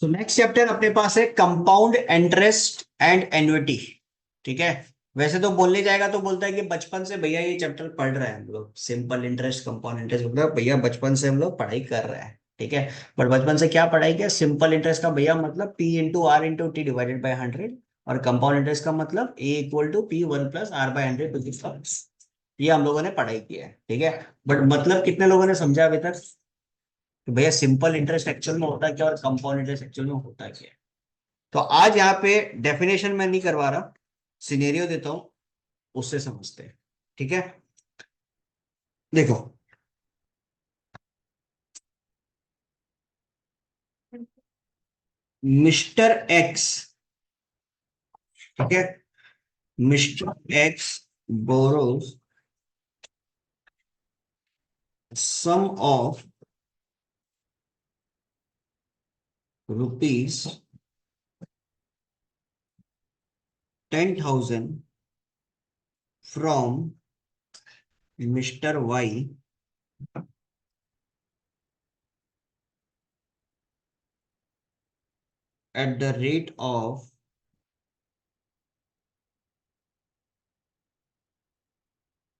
So next chapter अपने पास है compound interest and annuity. ठीक है। वैसे तो बोलने जाएगा तो बोलता है कि बचपन से भैया ये चैप्टर पढ़ रहे हैं हम लोग, सिंपल इंटरेस्ट कंपाउंड इंटरेस्ट, मतलब भैया बचपन से हम लोग पढ़ाई कर रहे हैं। ठीक है। बट बचपन से क्या पढ़ाई किया? सिंपल इंटरेस्ट का भैया मतलब P into R into T divided by 100, और कंपाउंड इंटरेस्ट का मतलब A equal to P one plus R by 100 to the first. ये हम लोगों ने पढ़ाई किया है। ठीक है। बट मतलब कितने लोगों ने समझा अभी तक कि भैया सिंपल इंटरेस्ट एक्चुअल में होता क्या और कंपाउंड इंटरेस्ट एक्चुअल में होता क्या है? तो आज यहाँ पे डेफिनेशन मैं नहीं करवा रहा, सिनेरियो देता हूं, उससे समझते हैं। ठीक है। देखो, मिस्टर एक्स, ठीक है, mister X borrows sum of rupees 10,000 from mister Y at the rate of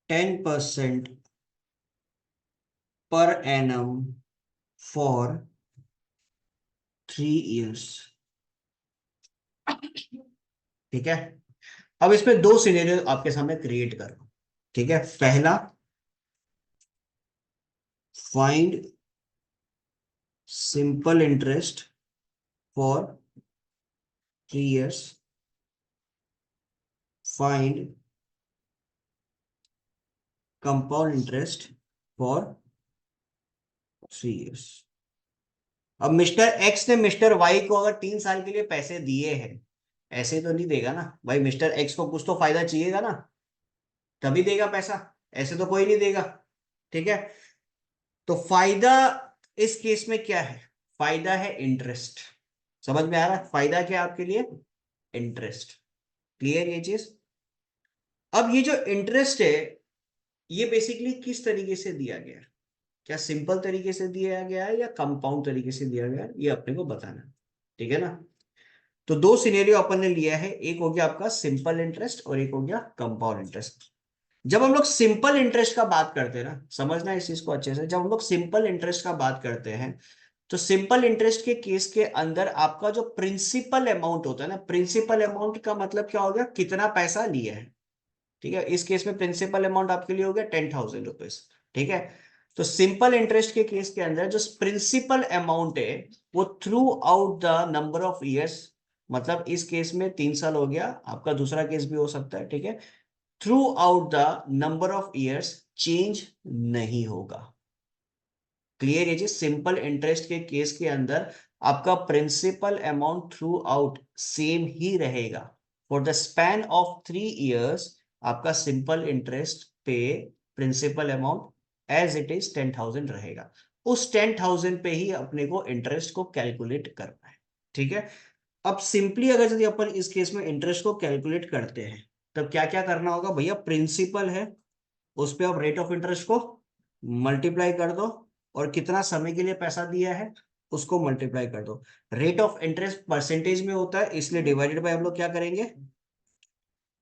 10% per annum for 3 years। ठीक है। अब इसमें दो सिनेरियो आपके सामने क्रिएट कर रहा हूं। ठीक है। पहला, find simple interest for 3 years, find compound interest for 3 years। अब मिस्टर एक्स ने मिस्टर वाई को अगर 3 साल के लिए पैसे दिए हैं, ऐसे तो नहीं देगा ना भाई, मिस्टर एक्स को कुछ तो फायदा चाहिएगा ना, तभी देगा पैसा, ऐसे तो कोई नहीं देगा। ठीक है। तो फायदा इस केस में क्या है? फायदा है इंटरेस्ट। समझ में आ रहा है फायदा क्या है आपके लिए? इंटरेस्ट। क्लियर ये चीज? अब ये जो इंटरेस्ट है, ये बेसिकली किस तरीके से दिया गया है? क्या सिंपल तरीके से दिया गया है या कंपाउंड तरीके से दिया गया है, ये अपने को बताना है। ठीक है ना। तो दो सिनेरियो अपन ने लिया है, एक हो गया आपका सिंपल इंटरेस्ट और एक हो गया कंपाउंड इंटरेस्ट। जब हम लोग सिंपल इंटरेस्ट का बात करते हैं ना, समझना इस चीज को अच्छे से, जब हम लोग सिंपल इंटरेस्ट का बात करते हैं तो सिंपल इंटरेस्ट के केस के अंदर आपका जो प्रिंसिपल अमाउंट होता है ना, प्रिंसिपल अमाउंट का मतलब क्या हो गया? कितना पैसा लिया है। ठीक है। इस केस में प्रिंसिपल अमाउंट आपके लिए हो गया 10,000 रुपीज। ठीक है। तो सिंपल इंटरेस्ट के केस के अंदर जो प्रिंसिपल अमाउंट है वो through out the number of years, मतलब इस केस में 3 साल हो गया, आपका दूसरा केस भी हो सकता है। ठीक है। Throughout the number of years change नहीं होगा। क्लियर है जी? सिंपल इंटरेस्ट के केस के अंदर आपका principal amount throughout same ही रहेगा। For the span of 3 years आपका सिंपल इंटरेस्ट पे principal amount as it is 10,000 रहेगा। उस 10,000 पे ही अपने को इंटरेस्ट को कैलकुलेट करना है। ठीक है। अब सिंपली अगर यदि अपन इस केस में इंटरेस्ट को कैलकुलेट करते हैं, तब क्या क्या करना होगा भैया? प्रिंसिपल है, उस पे आप रेट ऑफ इंटरेस्ट को मल्टीप्लाई कर दो, और कितना समय के लिए पैसा दिया है उसको मल्टीप्लाई कर दो। रेट ऑफ इंटरेस्ट परसेंटेज में होता है, इसलिए डिवाइडेड बाय हम लोग क्या करेंगे?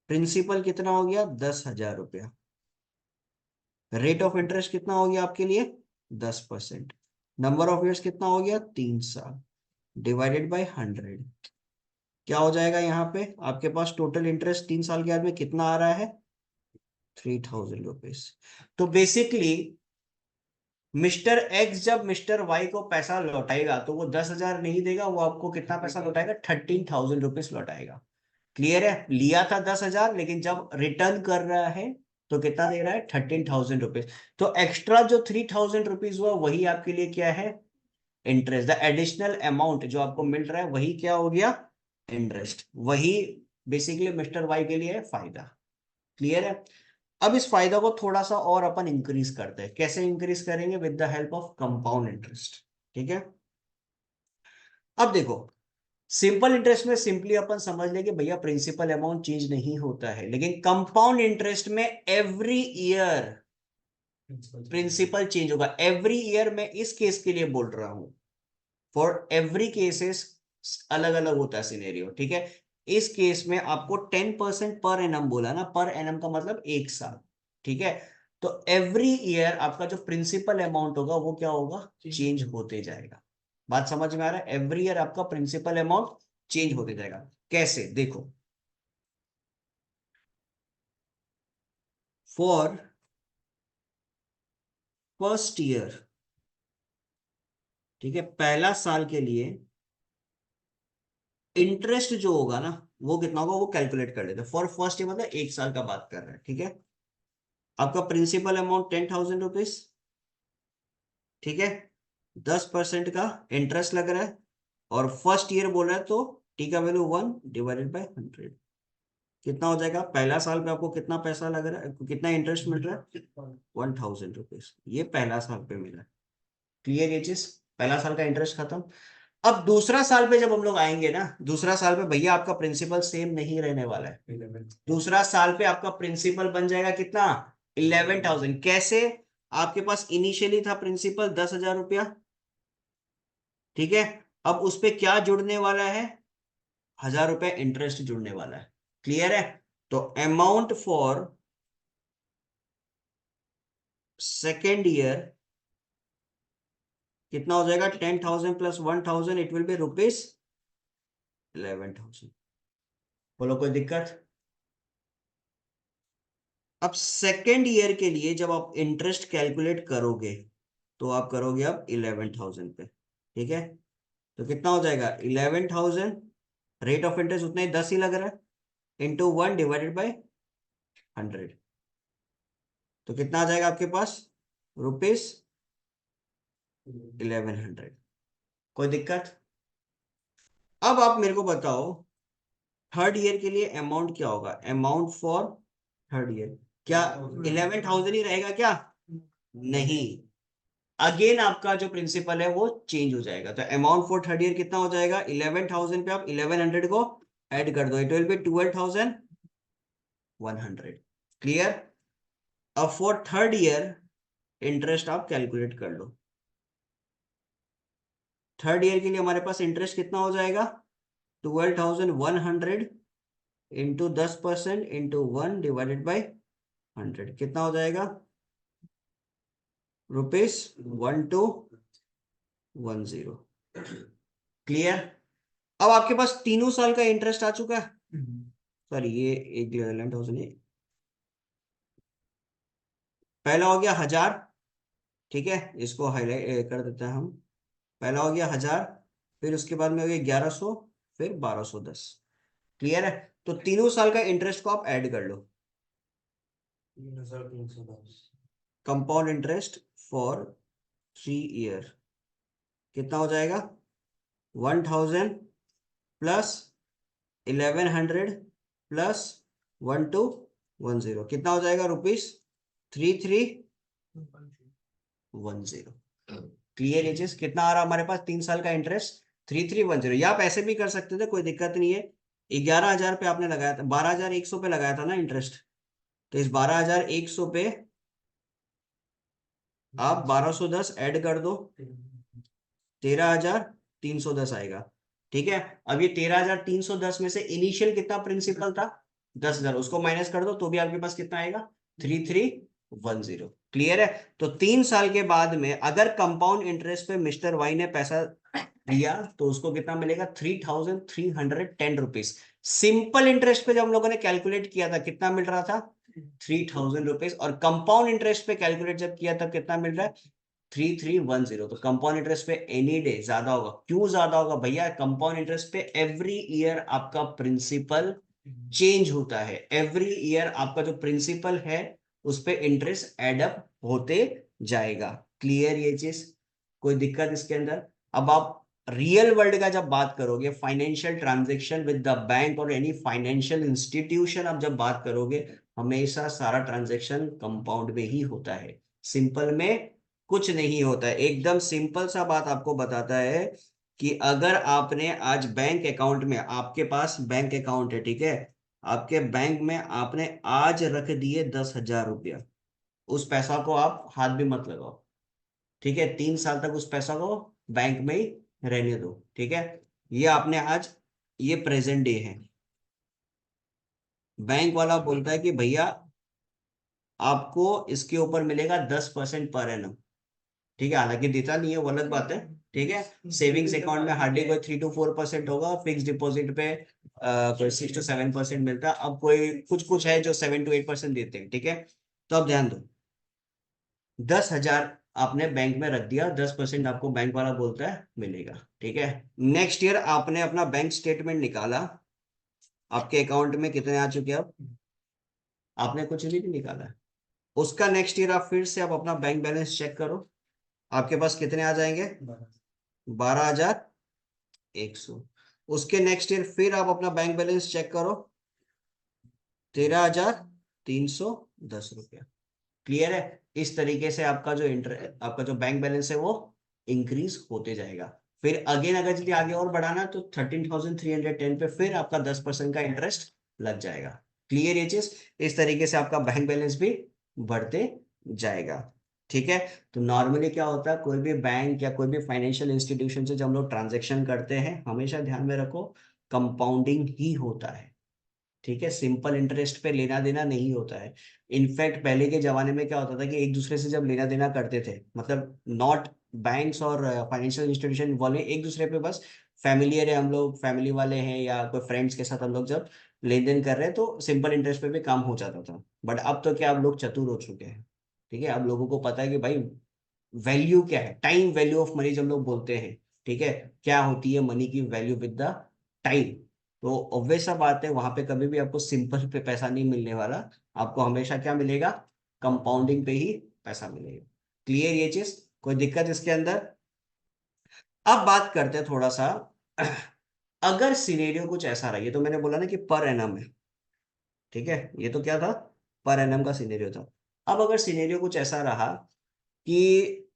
प्रिंसिपल कितना हो गया? 10,000 रुपया। रेट ऑफ इंटरेस्ट कितना हो गया आपके लिए? 10%। नंबर ऑफ ईयर्स कितना हो गया? 3 साल, डिवाइडेड बाय 100। क्या हो जाएगा यहाँ पे आपके पास? टोटल इंटरेस्ट 3 साल के बाद में कितना आ रहा है? 3,000 रुपीज। तो बेसिकली मिस्टर एक्स जब मिस्टर वाई को पैसा लौटाएगा तो वो 10,000 नहीं देगा, वो आपको कितना पैसा लौटाएगा? 13,000 रुपीज लौटाएगा। क्लियर है? लिया था 10,000, लेकिन जब रिटर्न कर रहा है तो कितना दे रहा है? 13,000 रुपीज। तो एक्स्ट्रा जो 3,000 रुपीज हुआ वही आपके लिए क्या है? इंटरेस्ट। द एडिशनल अमाउंट जो आपको मिल रहा है वही क्या हो गया? इंटरेस्ट। वही बेसिकली मिस्टर वाई के लिए है फायदा। क्लियर है? अब इस फायदा को थोड़ा सा और अपन इंक्रीज करते हैं। कैसे इंक्रीज करेंगे? With the help of compound interest. ठीक है। अब देखो, सिंपल इंटरेस्ट में सिंपली अपन समझ लेंगे भैया प्रिंसिपल अमाउंट चेंज नहीं होता है, लेकिन कंपाउंड इंटरेस्ट में एवरी ईयर प्रिंसिपल चेंज होगा। एवरी ईयर मैं इस केस के लिए बोल रहा हूं, फॉर एवरी केसेस अलग अलग होता है सिनेरियो, ठीक है। इस केस में आपको 10% पर एनम बोला ना, पर एनम का मतलब एक साल, ठीक है। तो एवरी ईयर आपका जो प्रिंसिपल अमाउंट होगा वो क्या होगा, चेंज होते जाएगा। बात समझ में आ रहा है, एवरी ईयर आपका प्रिंसिपल अमाउंट चेंज होते जाएगा। कैसे, देखो, फॉर फर्स्ट ईयर, ठीक है, पहला साल के लिए इंटरेस्ट जो होगा ना वो कितना होगा वो कैलकुलेट कर लेते हैं। फॉर फर्स्ट ईयर मतलब एक साल का बात कर रहे हैं, ठीक है। आपका प्रिंसिपल अमाउंट 10,000 रुपीज, ठीक है। 10% का इंटरेस्ट लग रहा है और फर्स्ट ईयर बोल रहा है, तो टी का वैल्यू 1/100 कितना हो जाएगा। पहला साल पे आपको कितना पैसा लग रहा है, कितना इंटरेस्ट मिल रहा है, 1,000 रुपीज, ये पहला साल पे मिला है। क्लियर ये चीज, पहला साल का इंटरेस्ट खत्म। अब दूसरा साल पे जब हम लोग आएंगे ना, दूसरा साल पे भैया आपका प्रिंसिपल सेम नहीं रहने वाला है। दूसरा साल पे आपका प्रिंसिपल बन जाएगा कितना, 11,000। कैसे, आपके पास इनिशियली था प्रिंसिपल 10,000 रुपया, ठीक है। अब उस पे क्या जुड़ने वाला है, 1,000 रुपया इंटरेस्ट जुड़ने वाला है। क्लियर है। तो अमाउंट फॉर सेकेंड ईयर कितना हो जाएगा, 10,000 प्लस 1,000, इट विल बी ₹11,000। बोलो कोई दिक्कत। अब सेकेंड ईयर के लिए जब आप इंटरेस्ट कैलकुलेट करोगे तो आप करोगे अब 11,000 पे, ठीक है। तो कितना हो जाएगा, 11,000, रेट ऑफ इंटरेस्ट उतना ही 10 ही लग रहा है, इंटू 1/100, तो कितना आ जाएगा आपके पास, ₹1100। कोई दिक्कत। अब आप मेरे को बताओ, थर्ड ईयर के लिए अमाउंट क्या होगा, अमाउंट फॉर थर्ड ईयर क्या 11,000 ही रहेगा क्या, नहीं, अगेन आपका जो प्रिंसिपल है वो चेंज हो जाएगा। तो अमाउंट फॉर थर्ड ईयर कितना हो जाएगा, 11,000 पे आप 1100 को ऐड कर दो, इट विल बी 12,100। क्लियर। अब फॉर थर्ड ईयर इंटरेस्ट आप कैलकुलेट कर लो। थर्ड ईयर के लिए हमारे पास इंटरेस्ट कितना हो जाएगा, 12,100 इंटू 10% इंटू 1/100 कितना हो जाएगा, ₹1210। क्लियर। अब आपके पास तीनों साल का इंटरेस्ट आ चुका है। सॉरी, ये एक 11,000 है। पहला हो गया 1,000, ठीक है, इसको हाईलाइट कर देते हैं हम। पहला हो गया 1,000, फिर उसके बाद में हो गया 1,100, फिर 1,210। क्लियर है। तो तीनों साल का इंटरेस्ट को आप ऐड कर लो। 3,310 कंपाउंड इंटरेस्ट फॉर 3 ईयर कितना हो जाएगा, 1,000 प्लस 1,100 प्लस 1,210 कितना हो जाएगा, ₹3310। क्लियर ये चीज, कितना आ रहा हमारे पास 3 साल का इंटरेस्ट, 3310। या आप ऐसे भी कर सकते थे, कोई दिक्कत नहीं है। 11,000 पे आपने लगाया था, 12,100 पे लगाया था ना इंटरेस्ट, तो इस 12,100 पे आप 1,210 ऐड कर दो, 13,310 आएगा, ठीक है। अब ये 13,310 में से इनिशियल कितना प्रिंसिपल था, 10,000, उसको माइनस कर दो तो भी आपके पास कितना आएगा, 3310। क्लियर है। तो 3 साल के बाद में अगर कंपाउंड इंटरेस्ट पे मिस्टर वाई ने पैसा दिया तो उसको कितना मिलेगा, ₹3,310। सिंपल इंटरेस्ट पे जब हम लोगों ने कैलकुलेट किया था कितना मिल रहा था, ₹3,000, और कंपाउंड इंटरेस्ट पे कैलकुलेट जब किया तब कितना मिल रहा है, 3310। तो कंपाउंड इंटरेस्ट पे एनी डे ज्यादा होगा। क्यों ज्यादा होगा भैया, कंपाउंड इंटरेस्ट पे एवरी ईयर आपका प्रिंसिपल चेंज होता है, एवरी ईयर आपका जो प्रिंसिपल है उस पे इंटरेस्ट एडअप होते जाएगा। क्लियर ये चीज, कोई दिक्कत इसके अंदर। अब आप रियल वर्ल्ड का जब बात करोगे, financial transaction with the bank और एनी फाइनेंशियल इंस्टीट्यूशन, आप जब बात करोगे हमेशा सारा ट्रांजेक्शन कंपाउंड में ही होता है, सिंपल में कुछ नहीं होता है। एकदम सिंपल सा बात आपको बताता है कि अगर आपने आज बैंक अकाउंट में, आपके पास बैंक अकाउंट है, ठीक है, आपके बैंक में आपने आज रख दिए 10,000 रुपया, उस पैसा को आप हाथ भी मत लगाओ, ठीक है। 3 साल तक उस पैसा को बैंक में ही रहने दो, ठीक है। ये आपने आज, ये प्रेजेंट डे है। बैंक वाला बोलता है कि भैया आपको इसके ऊपर मिलेगा 10% पर एनम। ठीक है, हालांकि देता नहीं है, वो अलग बात है। ठीक है, सेविंग्स अकाउंट में हार्डली कोई 3 to 4% होगा, फिक्स डिपॉजिट पे कोई 6 to 7% मिलता है। अब कोई कुछ कुछ है जो 7 to 8% देते हैं। ठीक है, तो अब ध्यान दो, 10,000 आपने बैंक में रख दिया, 10% आपको बैंक वाला बोलता है मिलेगा। ठीक है, नेक्स्ट ईयर आपने अपना बैंक स्टेटमेंट निकाला, आपके अकाउंट में कितने आ चुके हैं अब, आपने कुछ भी नहीं निकाला। उसका नेक्स्ट ईयर आप फिर से आप अपना बैंक बैलेंस चेक करो, आपके पास कितने आ जाएंगे, 12,100। उसके नेक्स्ट ईयर फिर आप अपना बैंक बैलेंस चेक करो, 13,310 रुपया। क्लियर है? इस तरीके से आपका जो आपका जो बैंक बैलेंस है वो इंक्रीज होते जाएगा। फिर अगेन अगर यदि आगे और बढ़ाना है तो 13,310 पे फिर आपका 10% का इंटरेस्ट लग जाएगा। क्लियर ये चीज? इस तरीके से आपका बैंक बैलेंस भी बढ़ते जाएगा। ठीक है, तो नॉर्मली क्या होता है, कोई भी बैंक या कोई भी फाइनेंशियल इंस्टीट्यूशन से जब हम लोग ट्रांजेक्शन करते हैं, हमेशा ध्यान में रखो कंपाउंडिंग ही होता है। ठीक है, सिंपल इंटरेस्ट पे लेना देना नहीं होता है। इनफैक्ट पहले के जमाने में क्या होता था कि एक दूसरे से जब लेना देना करते थे, मतलब नॉट बैंक्स और फाइनेंशियल इंस्टीट्यूशन वाले एक दूसरे पे बस फैमिलियर है, हम लोग फैमिली वाले हैं या कोई फ्रेंड्स के साथ हम लोग जब लेन देन कर रहे हैं तो सिंपल इंटरेस्ट पे भी काम हो जाता था। बट अब तो क्या, अब लोग चतुर हो चुके हैं। ठीक है, अब लोगों को पता है कि भाई वैल्यू क्या है, टाइम वैल्यू ऑफ मनी जब लोग बोलते हैं। ठीक है, क्या होती है मनी की वैल्यू विद द टाइम। तो ऑब्वियस सा बात है, वहां पे कभी भी आपको सिंपल पे पैसा नहीं मिलने वाला, आपको हमेशा क्या मिलेगा, कंपाउंडिंग पे ही पैसा मिलेगा। क्लियर ये चीज? कोई दिक्कत इसके अंदर? अब बात करते हैं थोड़ा सा, अगर सिनेरियो कुछ ऐसा रहा, ये तो मैंने बोला ना कि पर एनम है। ठीक है, ये तो क्या था, पर एनम का सिनेरियो था। अब अगर सिनेरियो कुछ ऐसा रहा कि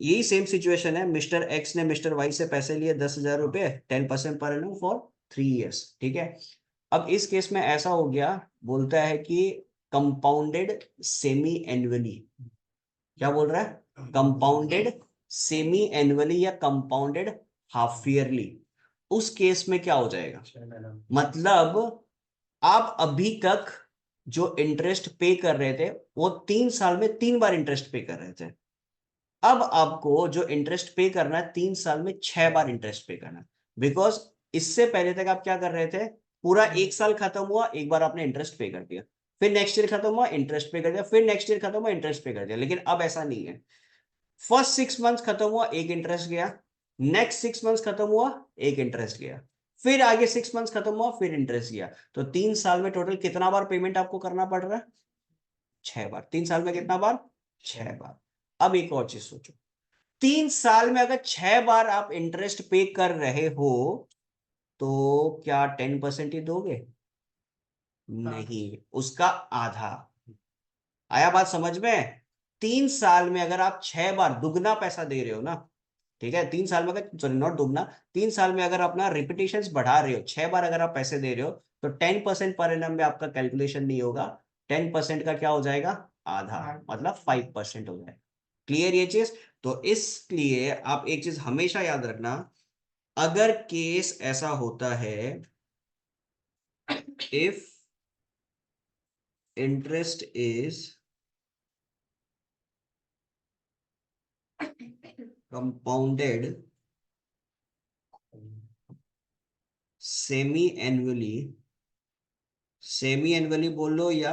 यही सेम सिचुएशन है, मिस्टर एक्स ने मिस्टर वाई से पैसे लिए 10,000 रुपए, 10% पर एनम फॉर 3 इयर्स। ठीक है, अब इस केस में ऐसा हो गया, बोलता है कि कंपाउंडेड सेमी एनुअली। क्या बोल रहा है, कंपाउंडेड सेमी एनुअली या कंपाउंडेड हाफ ईयरली। उस केस में क्या हो जाएगा, मतलब आप अभी तक जो इंटरेस्ट पे कर रहे थे वो 3 साल में 3 बार इंटरेस्ट पे कर रहे थे। अब आपको जो इंटरेस्ट पे करना है 3 साल में 6 बार इंटरेस्ट पे करना है। बिकॉज इससे पहले तक आप क्या कर रहे थे, पूरा एक साल खत्म हुआ, एक बार आपने इंटरेस्ट पे कर दिया, फिर नेक्स्ट ईयर खत्म हुआ इंटरेस्ट पे कर दिया, फिर नेक्स्ट ईयर खत्म हुआ इंटरेस्ट पे कर दिया। लेकिन अब ऐसा नहीं है, फर्स्ट 6 मंथ्स खत्म हुआ एक इंटरेस्ट गया, नेक्स्ट 6 मंथ्स खत्म हुआ एक इंटरेस्ट गया, फिर आगे 6 मंथ्स खत्म हुआ फिर इंटरेस्ट गया। तो 3 साल में टोटल कितना बार पेमेंट आपको करना पड़ रहा है, 6 बार। 3 साल में कितना बार, 6 बार। अब एक और चीज सोचो, 3 साल में अगर 6 बार आप इंटरेस्ट पे कर रहे हो तो क्या 10% ही दोगे, नहीं, उसका आधा। आया बात समझ में? 3 साल में अगर आप 6 बार दुगना पैसा दे रहे हो ना, ठीक है, 3 साल में अगर, सॉरी नॉट दुगना, 3 साल में अगर अपना रिपीटेशन बढ़ा रहे हो, 6 बार अगर आप पैसे दे रहे हो, तो 10% पर एनम में आपका कैलकुलेशन नहीं होगा, 10% का क्या हो जाएगा, आधा, मतलब 5% हो जाएगा। क्लियर ये चीज? तो इसलिए आप एक चीज हमेशा याद रखना, अगर केस ऐसा होता है, if interest is compounded semi annually, semi annually बोल लो या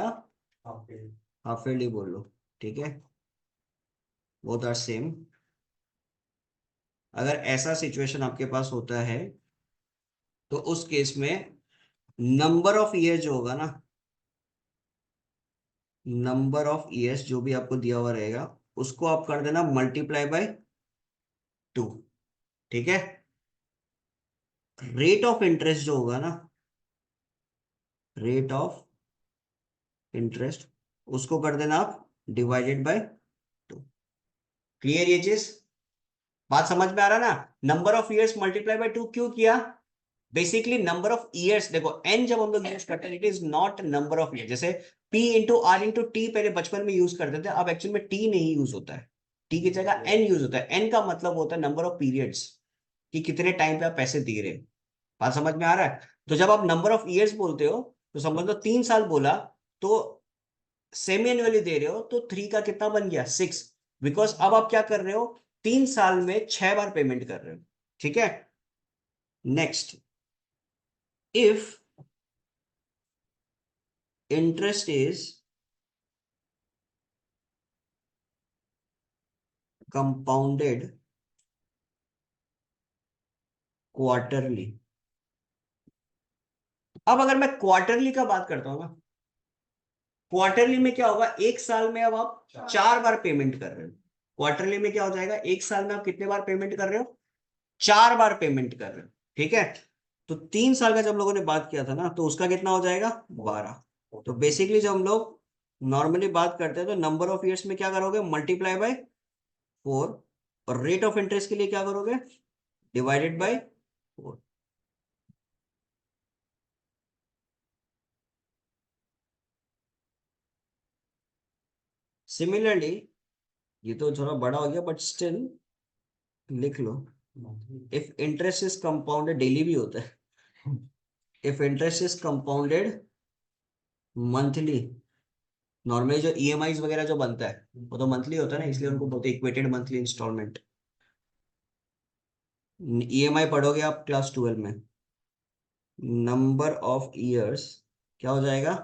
हाफ ईयरली बोल लो, ठीक है, बोथ आर सेम। अगर ऐसा सिचुएशन आपके पास होता है तो उस केस में नंबर ऑफ ईयर जो होगा ना, नंबर ऑफ ईयर्स जो भी आपको दिया हुआ रहेगा उसको आप कर देना मल्टीप्लाई बाय 2। ठीक है, रेट ऑफ इंटरेस्ट जो होगा ना, रेट ऑफ इंटरेस्ट, उसको कर देना आप डिवाइडेड बाय 2। क्लियर ये चीज? बात समझ में आ रहा ना? Number of years multiply by 2 क्यों किया, बेसिकली नंबर ऑफ ईयर्स, देखो एन जब हम लोग यूज करते हैं it is not number of year. जैसे P into R into T पहले बचपन में यूज करते थे, अब एक्चुअल में टी नहीं यूज होता है, टी की जगह एन यूज होता है। एन का मतलब होता है नंबर ऑफ पीरियड्स। कि कितने टाइम पे आप पैसे दे रहे हैं। बात समझ में आ रहा है? तो जब आप नंबर ऑफ ईयर्स बोलते हो तो समझ लो 3 साल बोला तो सेमी एनुअली दे रहे हो तो 3 का कितना बन गया 6। बिकॉज अब आप क्या कर रहे हो, 3 साल में 6 बार पेमेंट कर रहे हो। ठीक है, next, if interest is compounded quarterly. अब अगर मैं क्वार्टरली का बात करता हूं ना, क्वार्टरली में क्या होगा, एक साल में अब आप 4 बार पेमेंट कर रहे हो। क्वार्टरली में क्या हो जाएगा, एक साल में आप कितने बार पेमेंट कर रहे हो, 4 बार पेमेंट कर रहे हो। ठीक है, तो 3 साल का जब लोगों ने बात किया था ना तो उसका कितना हो जाएगा 12। तो बेसिकली जब हम लोग नॉर्मली बात करते हैं तो नंबर ऑफ ईयर्स में क्या करोगे, मल्टीप्लाई बाय 4, और रेट ऑफ इंटरेस्ट के लिए क्या करोगे, डिवाइडेड बाय 4। सिमिलरली, ये तो थोड़ा बड़ा हो गया बट स्टिल लिख लो, if interest is compounded, daily भी होता है, if interest is compounded monthly, normally जो ईएमआई वगैरह जो बनता है वो तो मंथली होता है ना, इसलिए उनको बोलते हैं इक्वेटेड मंथली इंस्टॉलमेंट। ईएमआई पढ़ोगे आप क्लास 12 में, नंबर ऑफ ईयर्स क्या हो जाएगा,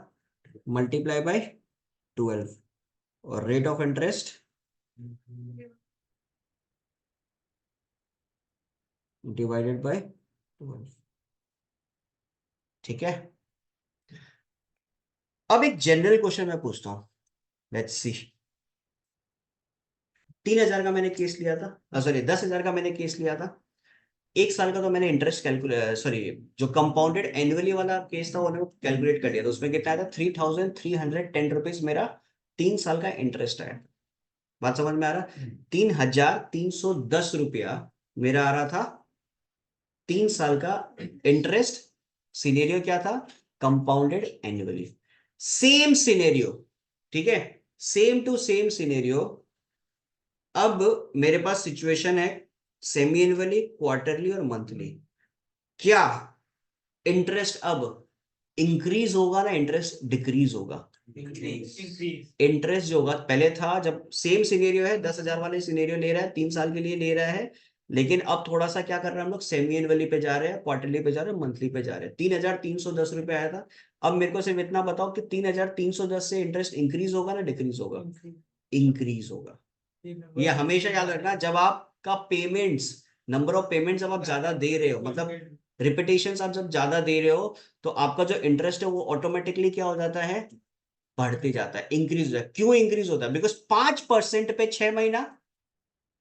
मल्टीप्लाई बाय 12, और rate of interest divided by 12। ठीक है, अब एक जनरल क्वेश्चन मैं पूछता हूँ, लेट्स सी। 3,000 का मैंने केस लिया था, सॉरी 10,000 का मैंने केस लिया था। एक साल का तो मैंने इंटरेस्ट कैलकुलेट, सॉरी जो कंपाउंडेड एनुअली वाला केस था वो मैंने कैलकुलेट कर लिया, तो उसमें कितना आया था, 3,310 रुपीज मेरा 3 साल का इंटरेस्ट आया। बात समझ में आ रहा, 3,310 रुपया मेरा आ रहा था 3 साल का इंटरेस्ट। सिनेरियो क्या था, कंपाउंडेड एनुअली। सेम सिनेरियो, ठीक है, सेम टू सेम सिनेरियो। अब मेरे पास सिचुएशन है सेमी एनुअली, क्वार्टरली और मंथली। क्या इंटरेस्ट अब इंक्रीज होगा ना इंटरेस्ट डिक्रीज होगा? इंटरेस्ट जो होगा, पहले था जब सेम सिनेरियो है, 10,000 वाले सिनेरियो ले रहा है, 3 साल के लिए ले रहा है, लेकिन अब थोड़ा सा क्या कर रहे हैं हम लोग, सेमी एनुअली पे जा रहे हैं, क्वार्टरली पे जा रहे हैं, मंथली पे जा रहे हैं। 3,310 रुपये आया था। अब मेरे को सिर्फ इतना बताओ कि 3,310 से इंटरेस्ट इंक्रीज होगा ना डिक्रीज होगा? इंक्रीज होगा। ये हमेशा याद रखना, जब आपका पेमेंट्स, नंबर ऑफ पेमेंट्स जब आप ज्यादा दे रहे हो, मतलब रिपीटेशन आप जब ज्यादा दे रहे हो, तो आपका जो इंटरेस्ट है वो ऑटोमेटिकली क्या हो जाता है, बढ़ते जाता है, इंक्रीज होता है। क्यों इंक्रीज होता है, बिकॉज 5% पे 6 महीना,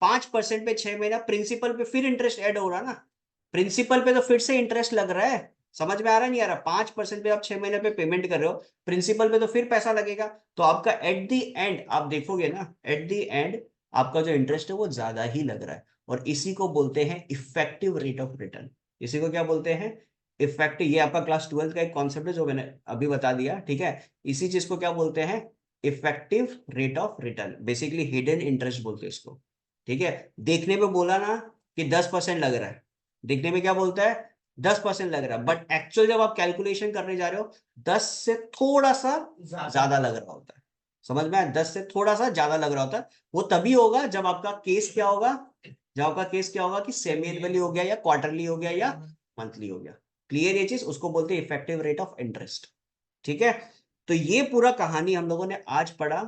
5% पे 6 महीना प्रिंसिपल पे फिर इंटरेस्ट ऐड हो रहा ना, प्रिंसिपल पे तो फिर से इंटरेस्ट लग रहा है। समझ में आ रहा नहीं आ रहा, 5% पे आप 6 महीने पे पेमेंट कर रहे हो, प्रिंसिपल पे तो फिर पैसा लगेगा, तो आपका एट द एंड आप देखोगे ना, एट द एंड आपका जो इंटरेस्ट है वो ज्यादा ही लग रहा है। और इसी को बोलते हैं इफेक्टिव रेट ऑफ रिटर्न। इसी को क्या बोलते हैं, इफेक्टिव। ये आपका क्लास 12 का एक कॉन्सेप्ट है जो मैंने अभी बता दिया, ठीक है। इसी चीज को क्या बोलते हैं, effective rate of return, basically hidden interest बोलते हैं इसको। ठीक है, देखने में बोला ना कि 10% लग रहा है, देखने में क्या बोलता है, 10% लग रहा है, बट एक्चुअल जब आप कैलकुलेशन करने जा रहे हो 10 से थोड़ा सा ज्यादा लग रहा होता है। समझ में आया, 10 से थोड़ा सा ज्यादा लग रहा होता है। वो तभी होगा जब आपका केस क्या होगा, जब आपका केस क्या होगा कि सेमी एनुअली हो गया या क्वार्टरली हो गया या मंथली हो गया। क्लियर ये चीज, उसको बोलते हैं इफेक्टिव रेट ऑफ इंटरेस्ट। ठीक है, तो ये पूरा कहानी हम लोगों ने आज पढ़ा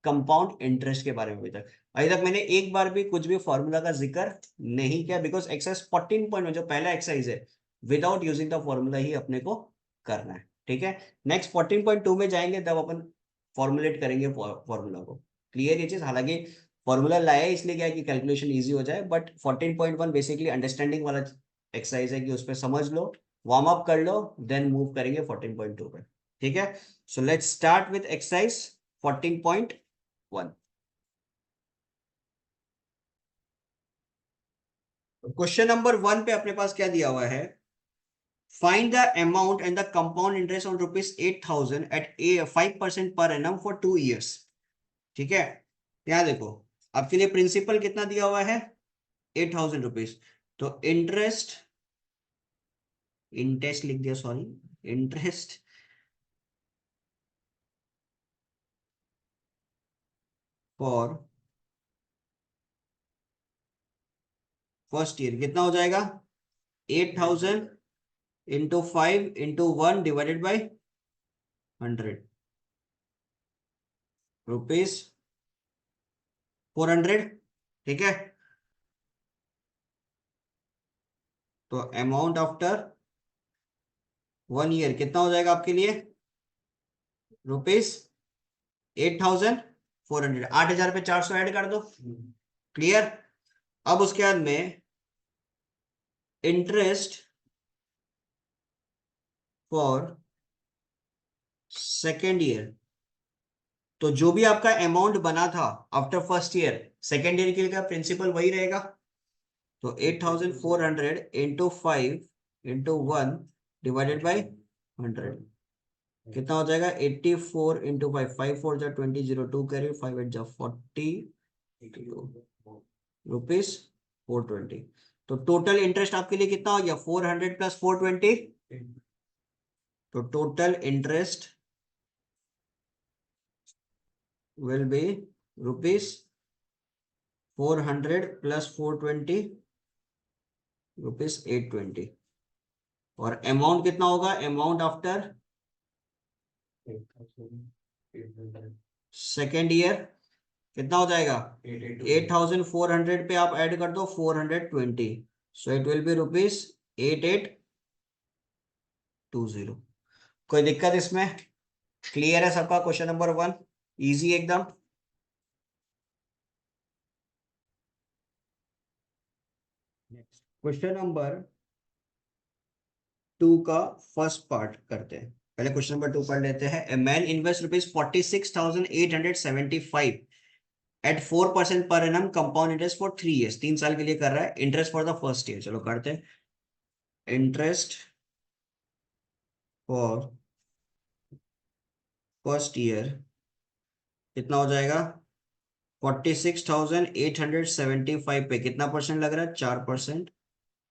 कंपाउंड इंटरेस्ट के बारे में। अभी तक मैंने एक बार भी कुछ भी फॉर्मूला का जिक्र नहीं किया, बिकॉज एक्सरसाइज 14 जो पहला एक्सरसाइज है, विदाउट यूजिंग द फॉर्मूला ही अपने को करना है। ठीक है, नेक्स्ट 14.2 में जाएंगे तब अपन फॉर्मुलेट करेंगे फॉर्मूला को। क्लियर ये चीज, हालांकि फॉर्मूला लाया है इसलिए क्या है कि कैलकुलेशन इजी हो जाए, बट 14.1 बेसिकली अंडरस्टैंडिंग वाला एक्सरसाइज है कि उस पर समझ लो, वार्म अप कर लो, देन मूव करेंगे 14.2 पे। ठीक है, so let's start with exercise 14.1। Question number 1 पे अपने पास क्या दिया हुआ है, find the amount and the compound interest on ₹8,000 at 5% per annum for 2 years। ठीक है, यहाँ देखो आपके लिए प्रिंसिपल कितना दिया हुआ है, ₹8,000। तो इंटरेस्ट इंटरेस्ट लिख दिया, sorry, interest for first year कितना हो जाएगा? 8,000 into 5 into 1 divided by 100, rupees 400। ठीक है, तो अमाउंट आफ्टर 1 ईयर कितना हो जाएगा आपके लिए? रुपीज 8,400। 8,000 पे 400 ऐड कर दो। क्लियर? अब उसके बाद में इंटरेस्ट फॉर सेकेंड ईयर, तो जो भी आपका अमाउंट बना था after first year, second year के लिए का प्रिंसिपल वही रहेगा। तो 8,400 इंटू 5 इंटू 1 डिवाइडेड बाई 100 कितना हो जाएगा? 84 इंटू 5, 5 4 जा 20, 0 2 कैरी, 5 8 जा 40 रुपीज 420। तो टोटल इंटरेस्ट आपके लिए कितना हो गया? 400 प्लस 420। तो total interest will be rupees 400 plus 420 rupees 820। और अमाउंट कितना होगा? अमाउंट आफ्टर सेकेंड ईयर कितना हो जाएगा? 8,400 पे आप ऐड कर दो 420, सो इट विल बी रुपीज 8820। कोई दिक्कत इसमें? क्लियर है सबका? क्वेश्चन नंबर 1 इजी एकदम। क्वेश्चन नंबर 2 का फर्स्ट पार्ट करते हैं। पहले क्वेश्चन नंबर 2 पढ़ लेते हैं। ए man invest ₹46,875 at 4% per annum compound interest for 3 years. 3 साल के लिए कर रहा है interest for the first year. चलो करते हैं। इंटरेस्ट फॉर फर्स्ट ईयर कितना हो जाएगा? 46,875 पे कितना परसेंट लग रहा है? 4%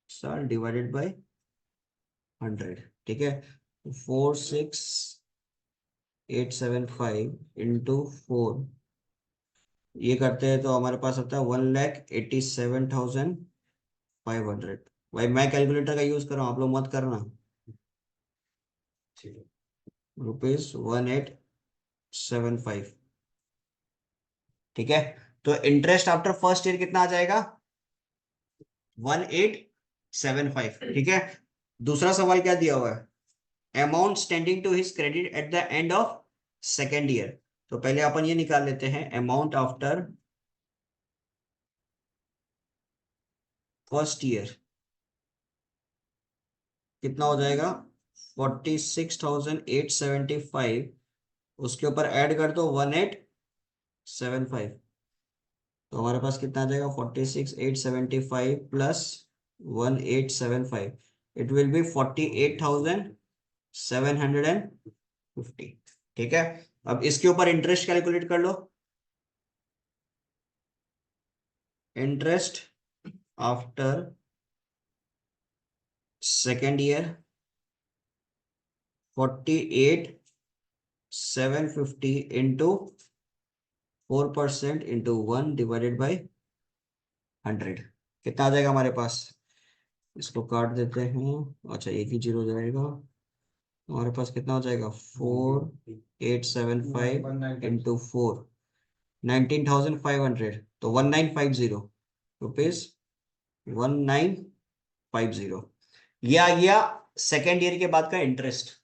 साल डिवाइडेड बाय 100। ठीक है, 46,875 इंटू 4 ये करते हैं तो हमारे पास आता है 1,87,500। भाई मैं कैलकुलेटर का यूज कर रहा हूँ, आप लोग मत करना। रुपीज 1,875। ठीक है, तो इंटरेस्ट आफ्टर फर्स्ट ईयर कितना आ जाएगा? 1,875। ठीक है, दूसरा सवाल क्या दिया हुआ है? Amount standing to his credit at the end of second year. तो पहले अपन ये निकाल लेते हैं, अमाउंट आफ्टर फर्स्ट ईयर कितना हो जाएगा? 46,875, उसके ऊपर ऐड कर दो 1,875। तो हमारे पास कितना आ जाएगा? 46,875 प्लस 1,875, इट विल बी 48,750। ठीक है, अब इसके ऊपर इंटरेस्ट कैलकुलेट कर लो। Interest after second year 48,750 into 4% into 1 divided by 100 कितना आ जाएगा हमारे पास? इसको काट देते हैं, अच्छा एक ही जीरो जाएगा। हमारे पास कितना हो जाएगा? 4,875 इंटू 4, 19,500, तो 1950 रुपीज 1950। ये आ गया सेकेंड ईयर के बाद का इंटरेस्ट।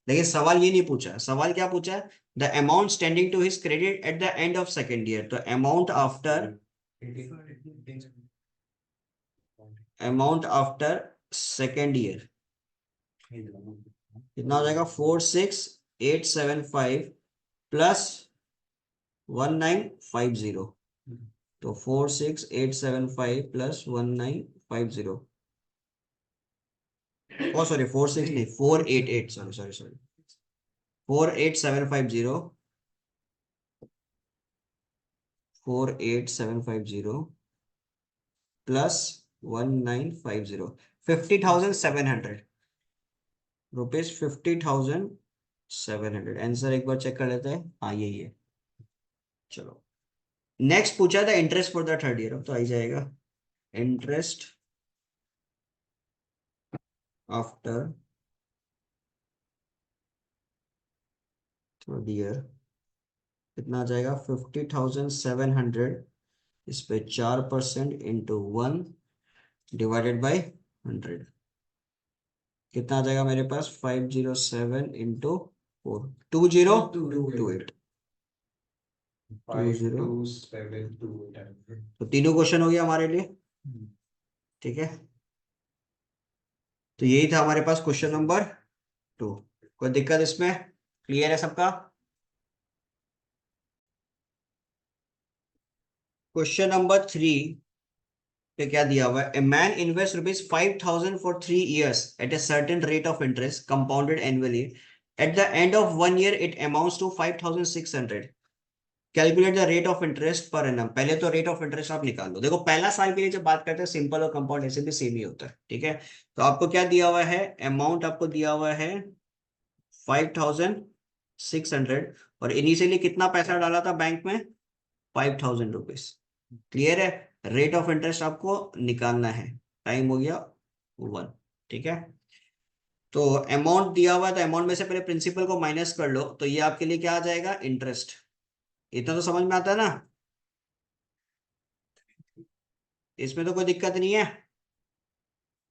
लेकिन सवाल ये नहीं पूछा। सवाल क्या पूछा है? The amount standing to his credit at the end of second year. तो अमाउंट आफ्टर सेकेंड ईयर कितना हो जाएगा? 46,875 प्लस 1950। तो 46,875 प्लस 1950, ओ सॉरी 46 नहीं 488, sorry sorry sorry 48750, 48750 plus 1950 50,700 rupees 50,700। Answer एक बार चेक कर लेते हैं। हाँ यही है। चलो नेक्स्ट पूछा था interest for the third year. अब तो आ ही जाएगा। इंटरेस्ट आफ्टर थर्ड ईयर कितना आ जाएगा? 50,700 इस पे 4% इंटू 1 डिवाइडेड बाई 100 कितना आ जाएगा मेरे पास? 507 इंटू 4 2028 20। तो तीनों क्वेश्चन हो गया हमारे लिए। ठीक है, तो यही था हमारे पास क्वेश्चन नंबर 2। कोई दिक्कत इसमें? क्लियर है सबका? क्वेश्चन नंबर 3 पे क्या दिया हुआ है? A man invest ₹5,000 for 3 years at a certain rate of interest compounded annually. At the end of 1 year it amounts to 5,600। Calculate the rate of interest per annum. पहले तो rate of interest आप निकाल लो। देखो पहला साल के लिए जब बात करते हैं सिंपल और कंपाउंड ऐसे भी सेम ही होता है। ठीक है, तो आपको क्या दिया हुआ है? अमाउंट आपको दिया हुआ है 5,600 और इनिशियली कितना पैसा डाला था बैंक में? 5,000 रुपीज। क्लियर है? रेट ऑफ इंटरेस्ट आपको निकालना है। टाइम हो गया 1। ठीक है, तो अमाउंट दिया हुआ है तो अमाउंट में से पहले प्रिंसिपल को माइनस कर लो, तो ये आपके लिए क्या आ जाएगा? इंटरेस्ट। इतना तो समझ में आता है ना? इसमें तो कोई दिक्कत नहीं है।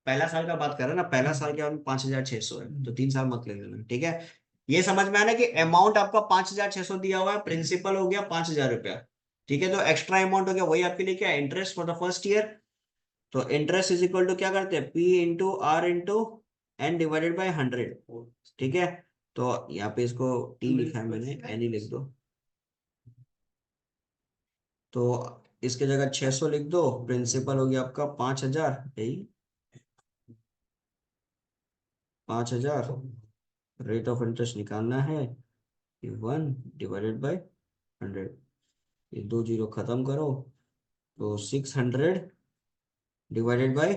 पहला साल का बात कर रहे हैं ना, पहला साल के बाद 5,600 है, तो 3 साल मत ले लेना। ठीक है, ये समझ में आना कि अमाउंट आपका 5,600 दिया हुआ है, प्रिंसिपल हो गया 5,000 रुपया। ठीक है, तो एक्स्ट्रा अमाउंट हो गया, वही आपके लिए क्या? Interest for the first year. तो इंटरेस्ट इज इक्वल टू क्या करते हैं? P into R into N divided by 100। ठीक है, तो यहाँ पे इसको टी लिखा है मैंने, एन ही लिख दो। तो इसके जगह 600 लिख दो। प्रिंसिपल हो गया आपका 5,000, यही 5,000। रेट ऑफ इंटरेस्ट निकालना है 1/100। ये 2 जीरो खत्म करो, तो 600 डिवाइडेड बाई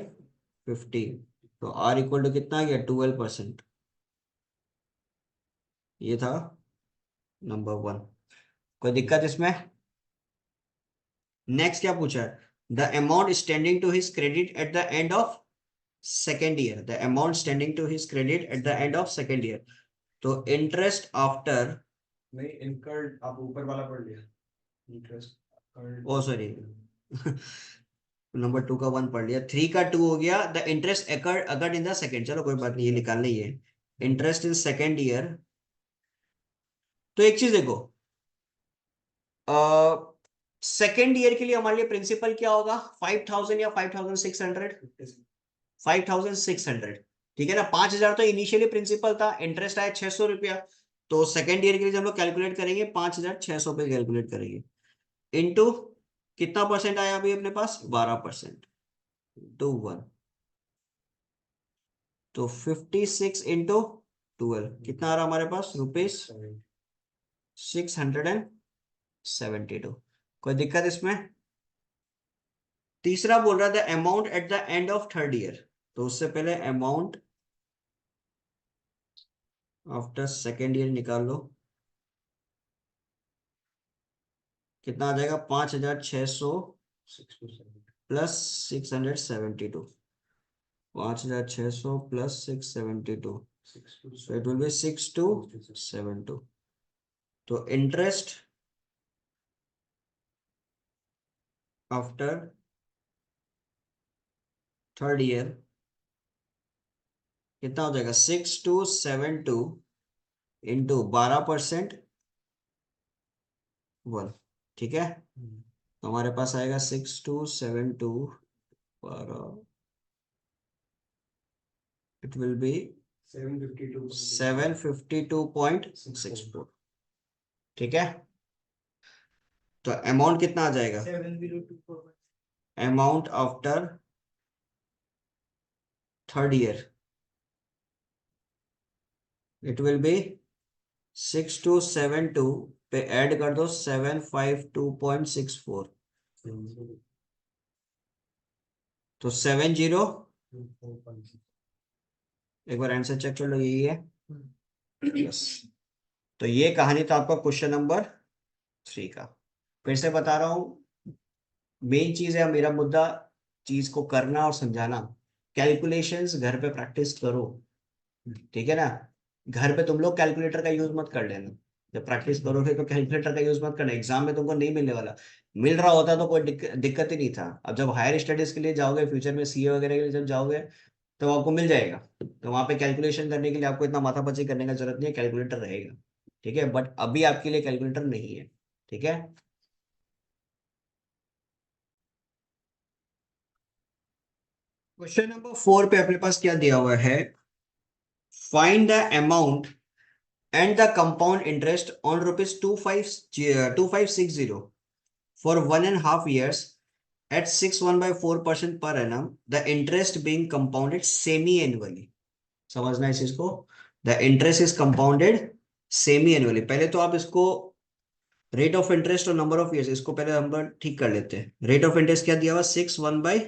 50। तो आर इक्वल टू कितना आ गया? 12%। ये था नंबर 1। कोई दिक्कत इसमें? नेक्स्ट क्या पूछा है? The amount standing to his credit at the end of second year. The amount standing to his credit at the end of second year. तो इंटरेस्ट आफ्टर, नहीं इनकर्ड आप ऊपर वाला पढ़ लिया। इंटरेस्ट ओ सॉरी नंबर 2 का 1 पढ़ लिया, 3 का 2 हो गया। The interest occurred in the second. चलो कोई बात नहीं, ये निकालना ही है। Interest in second year. तो एक चीज देखो, सेकेंड ईयर के लिए हमारे लिए प्रिंसिपल क्या होगा? 5,000 या 5,600? 5,600। ठीक है ना, 5,000 तो इनिशियली प्रिंसिपल था, इंटरेस्ट आया 600 रुपया। तो सेकेंड ईयर के लिए जब हम लोग कैलकुलेट करेंगे 5,600 पे कैलकुलेट करेंगे। इनटू कितना परसेंट आया अभी अपने पास? 12%। टू 1, तो 56 इंटू 12 कितना आ रहा हमारे पास? ₹672। कोई दिक्कत इसमें? तीसरा बोल रहा था amount at the end of third year. तो उससे पहले अमाउंट आफ्टर सेकेंड ईयर निकाल लो। कितना आ जाएगा? 5,600 plus 672। 5,600 plus 672, so it will be 6,272। तो इंटरेस्ट आफ्टर थर्ड ईयर कितना हो जाएगा? 6,272 इंटू 12% 1। ठीक है, तो हमारे पास आएगा 6,272 12, इट विल बी 752.64। ठीक है, तो अमाउंट कितना आ जाएगा? Amount after third year it will B 6,272 पे ऐड कर दो 752.64। तो 70, एक बार आंसर चेक कर लो, यही है। यस। तो ये कहानी था आपका क्वेश्चन नंबर 3 का। फिर से बता रहा हूँ, मेन चीज है मेरा मुद्दा, चीज को करना और समझाना। कैलकुलेशंस घर पे प्रैक्टिस करो, ठीक है ना। घर पे तुम लोग कैलकुलेटर का यूज मत कर लेना। जब प्रैक्टिस करोगे तो कैलकुलेटर का यूज मत करना, एग्जाम में तुमको नहीं मिलने वाला। मिल रहा होता तो कोई दिक्कत ही नहीं था। अब जब हायर स्टडीज के लिए जाओगे, फ्यूचर में सीए वगैरह के लिए जब जाओगे, तो आपको मिल जाएगा। तो वहां पे कैलकुलेशन करने के लिए आपको इतना माथापच्ची करने का जरूरत नहीं है, कैलकुलेटर रहेगा। ठीक है, बट अभी आपके लिए कैलकुलेटर नहीं है। ठीक है। क्वेश्चन नंबर 4 पे अपने पास क्या दिया हुआ है? Find the amount and the compound interest on rupees 2560 for 1.5 years at 6.1 by 4% per annum, the interest being compounded semi-annually. समझना इस चीज को। The interest is compounded semi annually. पहले तो आप इसको रेट ऑफ इंटरेस्ट और नंबर ऑफ ईयर्स, इसको पहले हम ठीक कर लेते हैं। रेट ऑफ इंटरेस्ट क्या दिया हुआ? 6.1 by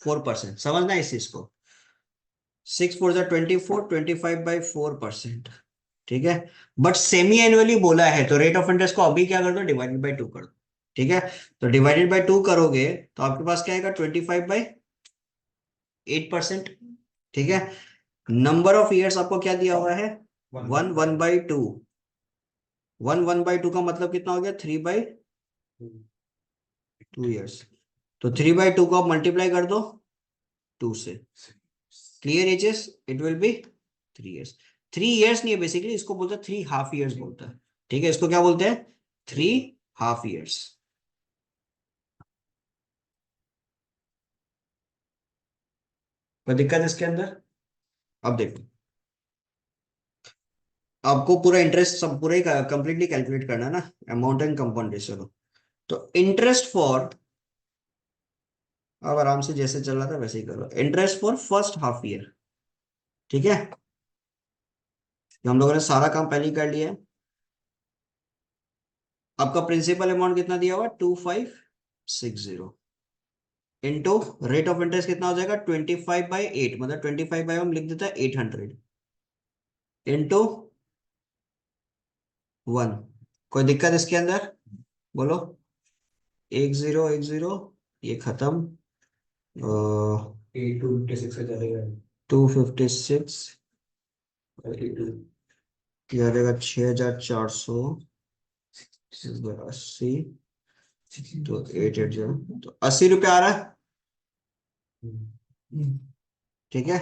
4%। समझना इस चीज को। 6 4 जा 24, 25/4%। ठीक है। बट सेमी एनुअली बोला है, तो रेट ऑफ इंटरेस्ट को अभी क्या कर दो? डिवाइडेड बाई 2 कर दो। ठीक है। तो डिवाइडेड बाई 2 करोगे तो आपके पास क्या आएगा? 25/8%। ठीक है। नंबर ऑफ ईयर्स आपको क्या दिया हुआ है? 1 1/2। 1 1/2 का मतलब कितना हो गया? 3/2 ईयर्स। तो 3/2 को आप मल्टीप्लाई कर दो 2 से। Clear ages, it will be 3 years. 3 years नहीं है बेसिकली, इसको बोलते हैं 3.5 ईयर्स बोलता है। ठीक है, इसको क्या बोलते हैं? 3.5 ईयर्स। कोई दिक्कत इसके अंदर? अब देखो, आपको पूरा इंटरेस्ट सब पूरा ही कंप्लीटली कैलकुलेट करना है ना, अमाउंट एंड कंपाउंड रेशियो। तो इंटरेस्ट फॉर, अब आराम से जैसे चल रहा था वैसे ही करो। Interest for first half year. ठीक है, हम लोगों ने सारा काम पहले ही कर लिया है। आपका प्रिंसिपल अमाउंट कितना दिया हुआ? 2560 इंटू रेट ऑफ इंटरेस्ट कितना हो जाएगा? 25/8, मतलब 25 बाई हम लिख देता है 800 इंटू 1। कोई दिक्कत इसके अंदर? बोलो। 1010, ये खत्म। 256 से चलेगा। 256, 32। ये आ जाएगा 6400, 80, तो 880, तो 80 रुपये आ रहा है। ठीक है।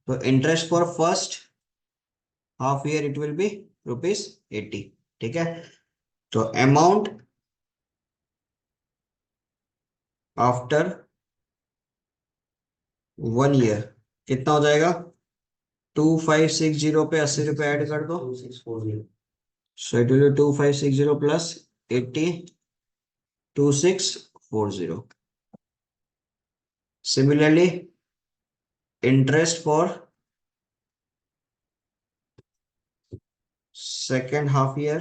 तो interest for first half year it will B ₹80। ठीक है। तो अमाउंट आफ्टर 1 ईयर कितना हो जाएगा? 2560 पे 80 रुपये ऐड कर दो। 2640। सो it will B 2560 plus 80, 2640। Similarly interest for second half year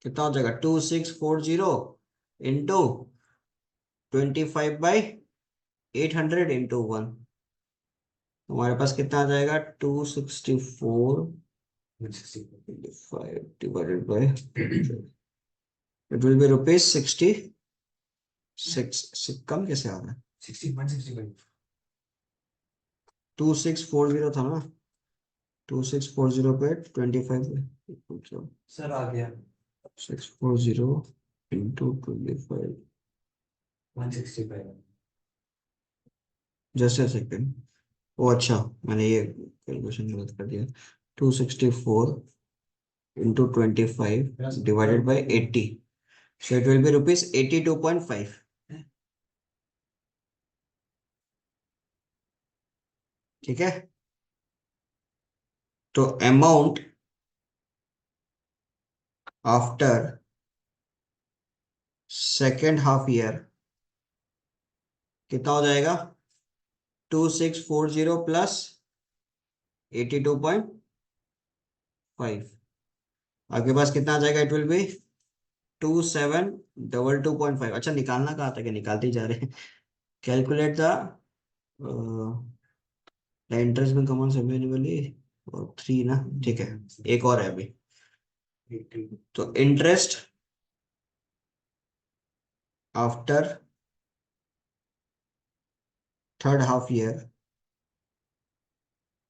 कितना हो जाएगा? 2640 इंटू 25/800 इंटू 1। हमारे पास कितना आ जाएगा? 264 divided by, it will B ₹66। कम कैसे आ रहा है? 165। 2640 था ना, 2640 पे 25, सर आ गया। 640 into 25। 165। Just a second. Oh अच्छा, मैंने ये कैलकुलेशन गलत कर दिया। 264 into 25 divided by 80, so it will be ₹82.5। ठीक है। तो amount after second half year कितना हो जाएगा? 2640 प्लस 82.5। आपके पास कितना आ जाएगा? It will B 2722.5। अच्छा निकालना कहा था, क्या निकालते ही जा रहे हैं। कैलकुलेट द इंटरेस्ट में कमन सेमिनिमली और 3 ना, ठीक है। एक और है अभी, तो interest after third half year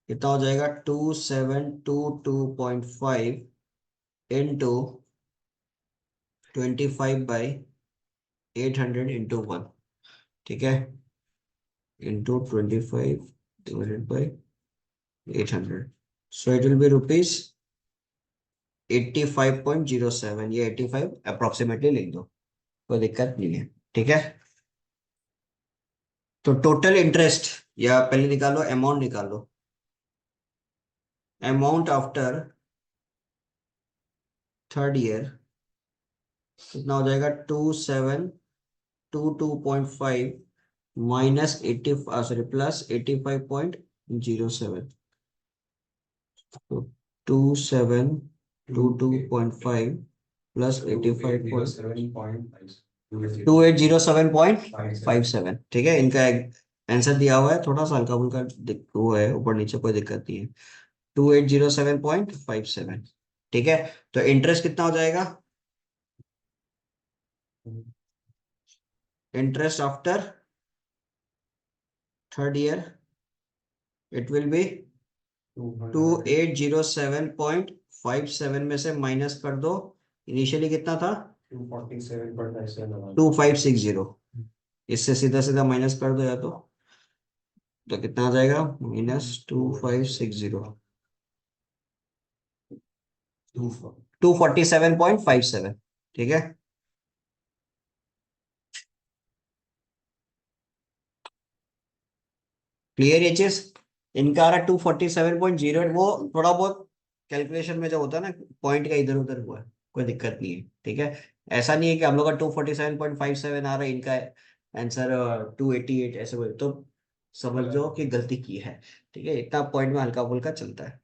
कितना हो जाएगा, 2722.5 इंटू 25/800 इंटू 1, ठीक है, into 25 divided by 800, so it will B rupees 85.07, ये 85 अप्रोक्सीमेटली लिख दो, कोई दिक्कत नहीं है, ठीक है। तो टोटल इंटरेस्ट, या पहले निकालो अमाउंट, निकालो अमाउंट आफ्टर थर्ड ईयर कितना हो जाएगा, 2722.5 माइनस 80, सॉरी प्लस 85.07, तो 2722.5 प्लस 2807.57, ठीक है। इनका आंसर दिया हुआ है, थोड़ा सा हल्का फुल्का वो है, ऊपर नीचे कोई दिक्कत नहीं है, 2807.57, ठीक है। तो इंटरेस्ट कितना हो जाएगा, interest after third year it will B 2807.57 में से माइनस कर दो, इनिशियली कितना था, 2560, इससे सीधा सीधा माइनस कर दो या तो कितना आ जाएगा, -2560, 247.57, ठीक है। क्लियर ये चीज, इनका आ रहा 247.08, वो थोड़ा बहुत कैलकुलेशन में जो होता है ना, पॉइंट का इधर उधर हुआ है, कोई दिक्कत नहीं है, ठीक है। ऐसा नहीं है कि हम लोग का 247.57 आ रहा है, इनका आंसर 288, ऐसे कोई तो समझ लो कि गलती की है, ठीक है। इतना पॉइंट में हल्का फुल्का चलता है।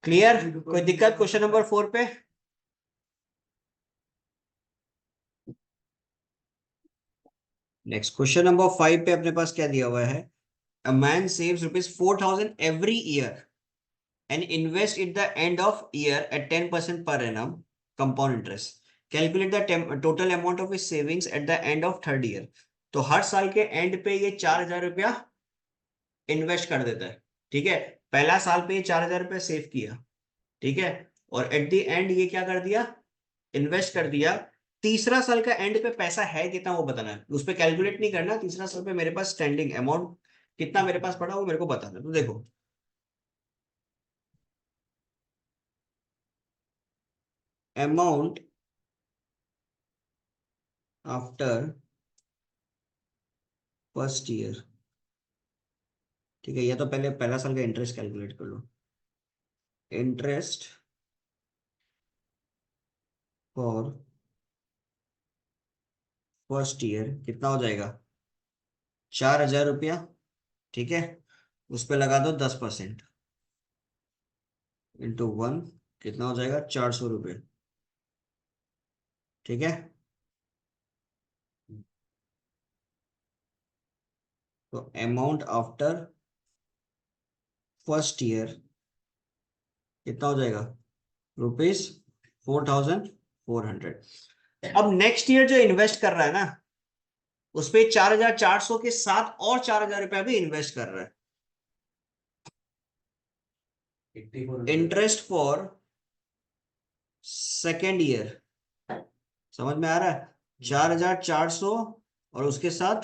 क्लियर, कोई दिक्कत क्वेश्चन नंबर 4 पे। नेक्स्ट क्वेश्चन नंबर 5 पे अपने पास क्या दिया हुआ है, a man saves ₹4,000 every year and invest at the end of year at 10% per annum compound interest. Calculate the total amount of his savings at the end of third year. तो हर साल के एंड पे ये 4,000 रुपया invest कर देता है, ठीक है। पहला साल पे ये 4,000 रुपया सेव किया, ठीक है, और एट द एंड ये क्या कर दिया, इन्वेस्ट कर दिया। तीसरा साल का एंड पे पैसा है कितना वो बताना है, उस पर कैलकुलेट नहीं करना, तीसरा साल पे मेरे पास स्टैंडिंग अमाउंट कितना मेरे पास पड़ा वो मेरे को बताना। तो देखो अमाउंट आफ्टर फर्स्ट ईयर, ठीक है, या तो पहले पहला साल का इंटरेस्ट कैलकुलेट कर लो, इंटरेस्ट फॉर फर्स्ट ईयर कितना हो जाएगा, 4,000 रुपया, ठीक है, उस पर लगा दो 10% इंटू 1, कितना हो जाएगा, 400 रुपये, ठीक है। तो अमाउंट आफ्टर फर्स्ट ईयर कितना हो जाएगा, ₹4,400। अब नेक्स्ट ईयर जो इन्वेस्ट कर रहा है ना, उस पे 4,400 के साथ और 4,000 रुपया भी इन्वेस्ट कर रहा है। इंटरेस्ट फॉर सेकेंड ईयर, समझ में आ रहा है, 4,400 और उसके साथ,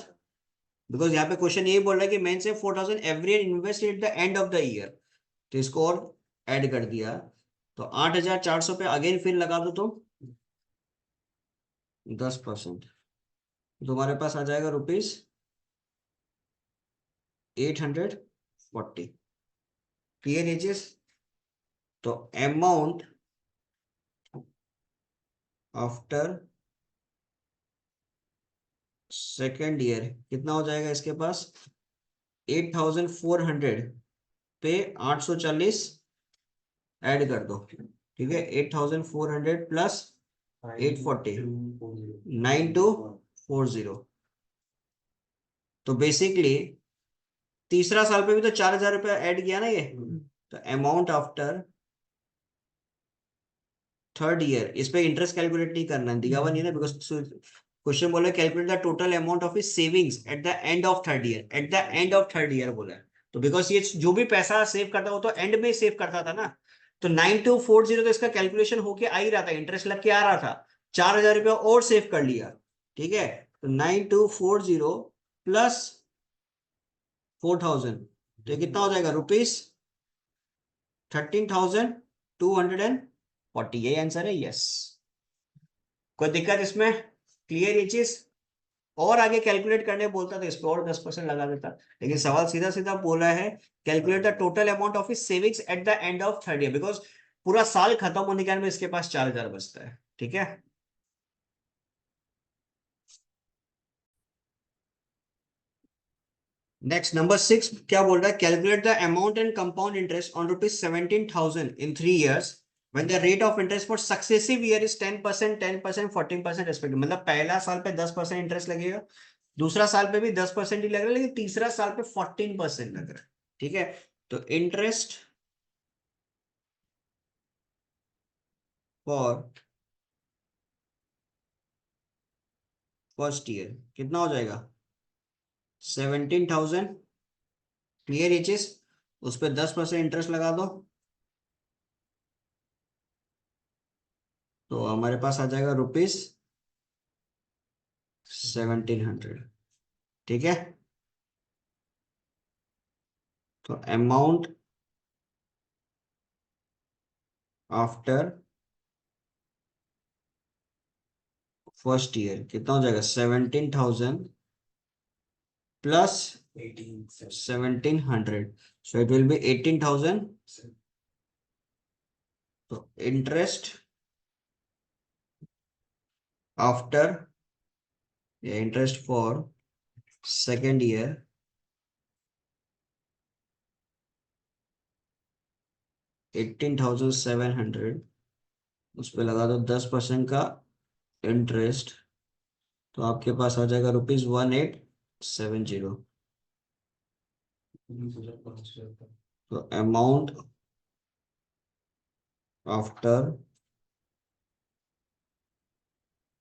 बिकॉज यहाँ पे क्वेश्चन यही बोल रहा है कि मेन से 4,000 every year invest eight the end of the year, तो इसको और ऐड कर दिया, तो 8,400 पे अगेन फिर लगा दो तो 10%, तुम्हारे पास आ जाएगा ₹840। क्लियर ये चीज, तो अमाउंट आफ्टर सेकेंड ईयर कितना हो जाएगा इसके पास, 8,400 पे 840 ऐड कर दो, ठीक है, 8,400 प्लस 840 9240। तो बेसिकली तीसरा साल पे भी तो 4,000 रुपया ऐड किया ना ये। तो अमाउंट आफ्टर थर्ड ईयर, इस पे इंटरेस्ट कैलकुलेट नहीं करना है, दिया हुआ नहीं ना, बिकॉज क्वेश्चन बोला calculate the total amount of his savings eight the end of third year, eight the end of third year बोला है। तो बिकॉज ये जो भी पैसा सेव करता वो तो एंड में सेव करता था ना। तो 9240 तो इसका कैलकुलेशन होके आ ही रहा था, इंटरेस्ट लग के आ रहा था, 4,000 रुपया और सेव कर लिया। ठीक है, तो 9240 प्लस 4,000, तो ये कितना हो जाएगा, ₹13,240। यही आंसर है, यस। कोई दिक्कत इसमें, क्लियर ये चीज। और आगे कैलकुलेट करने बोलता तो इस पे और 10% लगा देता, लेकिन सवाल सीधा सीधा बोला है calculate the total amount of his savings eight the end of third year, because पूरा साल खत्म होने के बाद में इसके पास 4,000 बचता है। ठीक है, नेक्स्ट नंबर 6 क्या बोल रहा है, calculate the amount and compound interest on ₹17,000 in 3 years when the rate of interest for successive year is 10%, 10%, 14% respectively। मतलब पहला साल पे 10% इंटरेस्ट लगेगा, दूसरा साल पे भी 10% ही लग रहा है, लेकिन तीसरा साल पे 14% लग रहा है। ठीक है, तो इंटरेस्ट फॉर फर्स्ट ईयर कितना हो जाएगा, 17,000। क्लियर ये चीज, उस पर 10% इंटरेस्ट लगा दो, तो हमारे पास आ जाएगा ₹1,700। ठीक है, तो अमाउंट आफ्टर फर्स्ट ईयर कितना हो जाएगा, 17,000 plus 1,700, so it will B 18,000। तो इंटरेस्ट आफ्टर या इंटरेस्ट फॉर सेकेंड ईयर 18,700, उस पर लगा दो 10% का इंटरेस्ट, तो आपके पास आ जाएगा ₹1,870। तो अमाउंट आफ्टर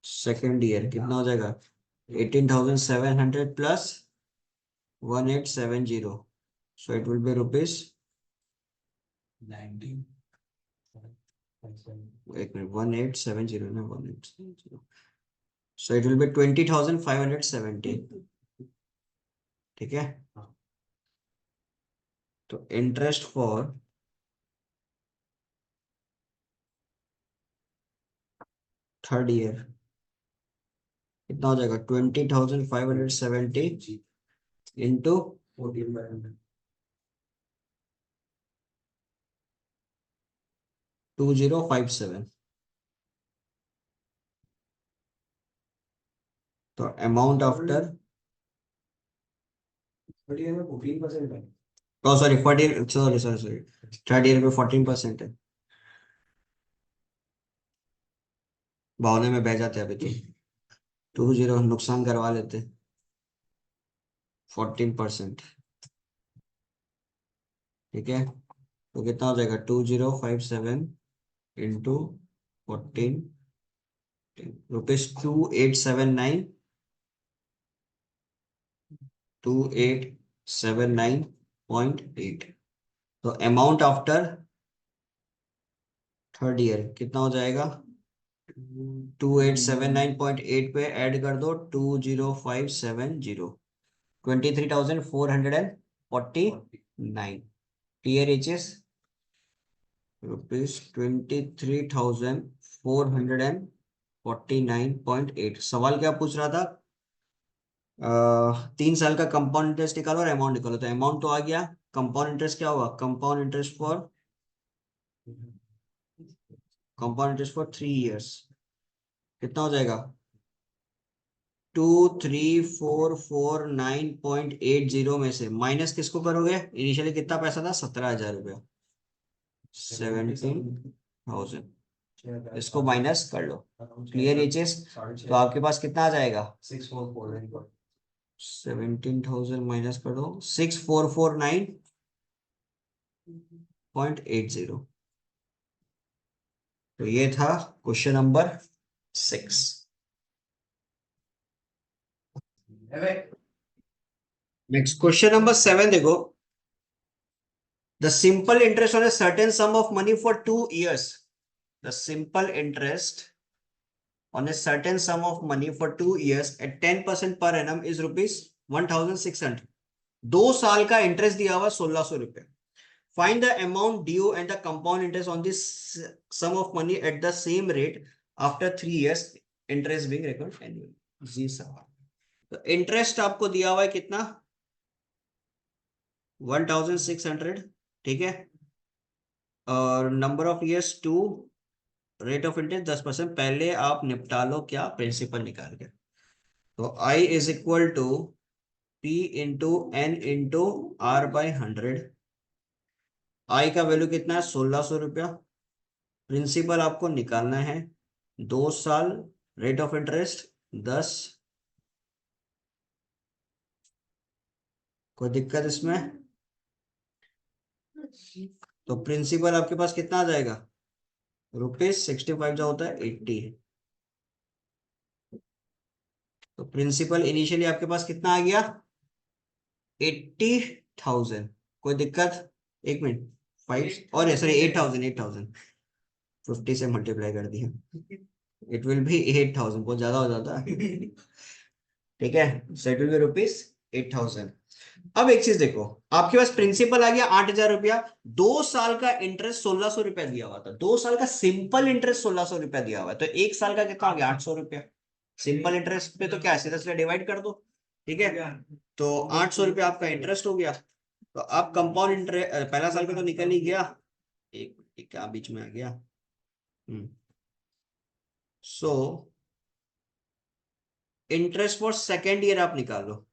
सेकेंड ईयर कितना हो जाएगा, 18,700 plus 1,870, so it will be rupees 1870 ना 1870, so it will be 20,570। ठीक है, तो इंटरेस्ट फॉर थर्ड ईयर कितना हो जाएगा, 20,570 इंटू 2057। तो amount after, oh sorry 14, sorry sorry sorry, third year पे 14% है, भावने में बह जाते अभी तो 20 नुकसान करवा लेते, 14%। ठीक है, तो कितना हो जाएगा, 2057 इंटू 14, ₹2879, 2879.8। तो अमाउंट आफ्टर थर्ड ईयर कितना हो जाएगा, 2879.8 पे ऐड कर दो 20,570, 23,449। Clear HS, ₹23,449.8। सवाल क्या पूछ रहा था, 3 साल का कंपाउंड इंटरेस्ट निकालो और अमाउंट निकालो, तो अमाउंट तो आ गया, कंपाउंड इंटरेस्ट क्या होगा, कंपाउंड इंटरेस्ट फॉर 3 years कितना हो जाएगा, 23,449.80 में से माइनस किसको करोगे, इनिशियली कितना पैसा था, 17,000 रुपया, 17,000। इसको माइनस कर लो। क्लियर ये चीज? तो आपके पास कितना आ जाएगा? 17,000 माइनस कर दो, 6449.80। तो ये था question number 6। Next question number 7 देखो। The simple interest on a certain sum of money for 2 years. The simple interest on a certain sum of money for 2 years at 10% per annum is rupees 1,600. 2 साल का interest दिया हुआ 1,600 रुपए। Find the amount due and the compound interest on this sum of money at the same rate after 3 years, interest being record annually. जी सवाल। तो interest आपको दिया हुआ है कितना? 1,600। ठीक है। और number of years 2, rate of interest 10%। पहले आप निपटा लो क्या, प्रिंसिपल निकाल के। तो I is equal to P into N into R by 100। I का वैल्यू कितना है? 1,600 रुपया। प्रिंसिपल आपको निकालना है 2 साल, रेट ऑफ इंटरेस्ट 10। कोई दिक्कत इसमें? तो प्रिंसिपल आपके पास कितना आ जाएगा? ₹65 जो होता है 80। तो प्रिंसिपल इनिशियली आपके पास कितना आ गया? 80,000। कोई दिक्कत? एक मिनट, 5 और सॉरी 8,000, 8,000 50 से मल्टीप्लाई कर दिया, इट विल बी 8,000। बहुत ज्यादा हो जाता है। ठीक है, सो इट विल बी ₹8,000। अब एक चीज देखो, आपके पास प्रिंसिपल आ गया 8,000 रुपया। 2 साल का इंटरेस्ट 1,600 रुपया दिया हुआ था। 2 साल का सिंपल इंटरेस्ट 1,600 रुपया दिया हुआ है। तो 1 साल का कितना आ गया? 800 रुपया। सिंपल इंटरेस्ट पे तो क्या है, सीधा सीधा डिवाइड कर दो। ठीक है, तो 800 रुपया आपका इंटरेस्ट हो गया। तो आप कंपाउंड इंटरेस्ट पहला साल का तो निकल ही गया। एक क्या बीच में आ गया। So interest for second year आप निकालो।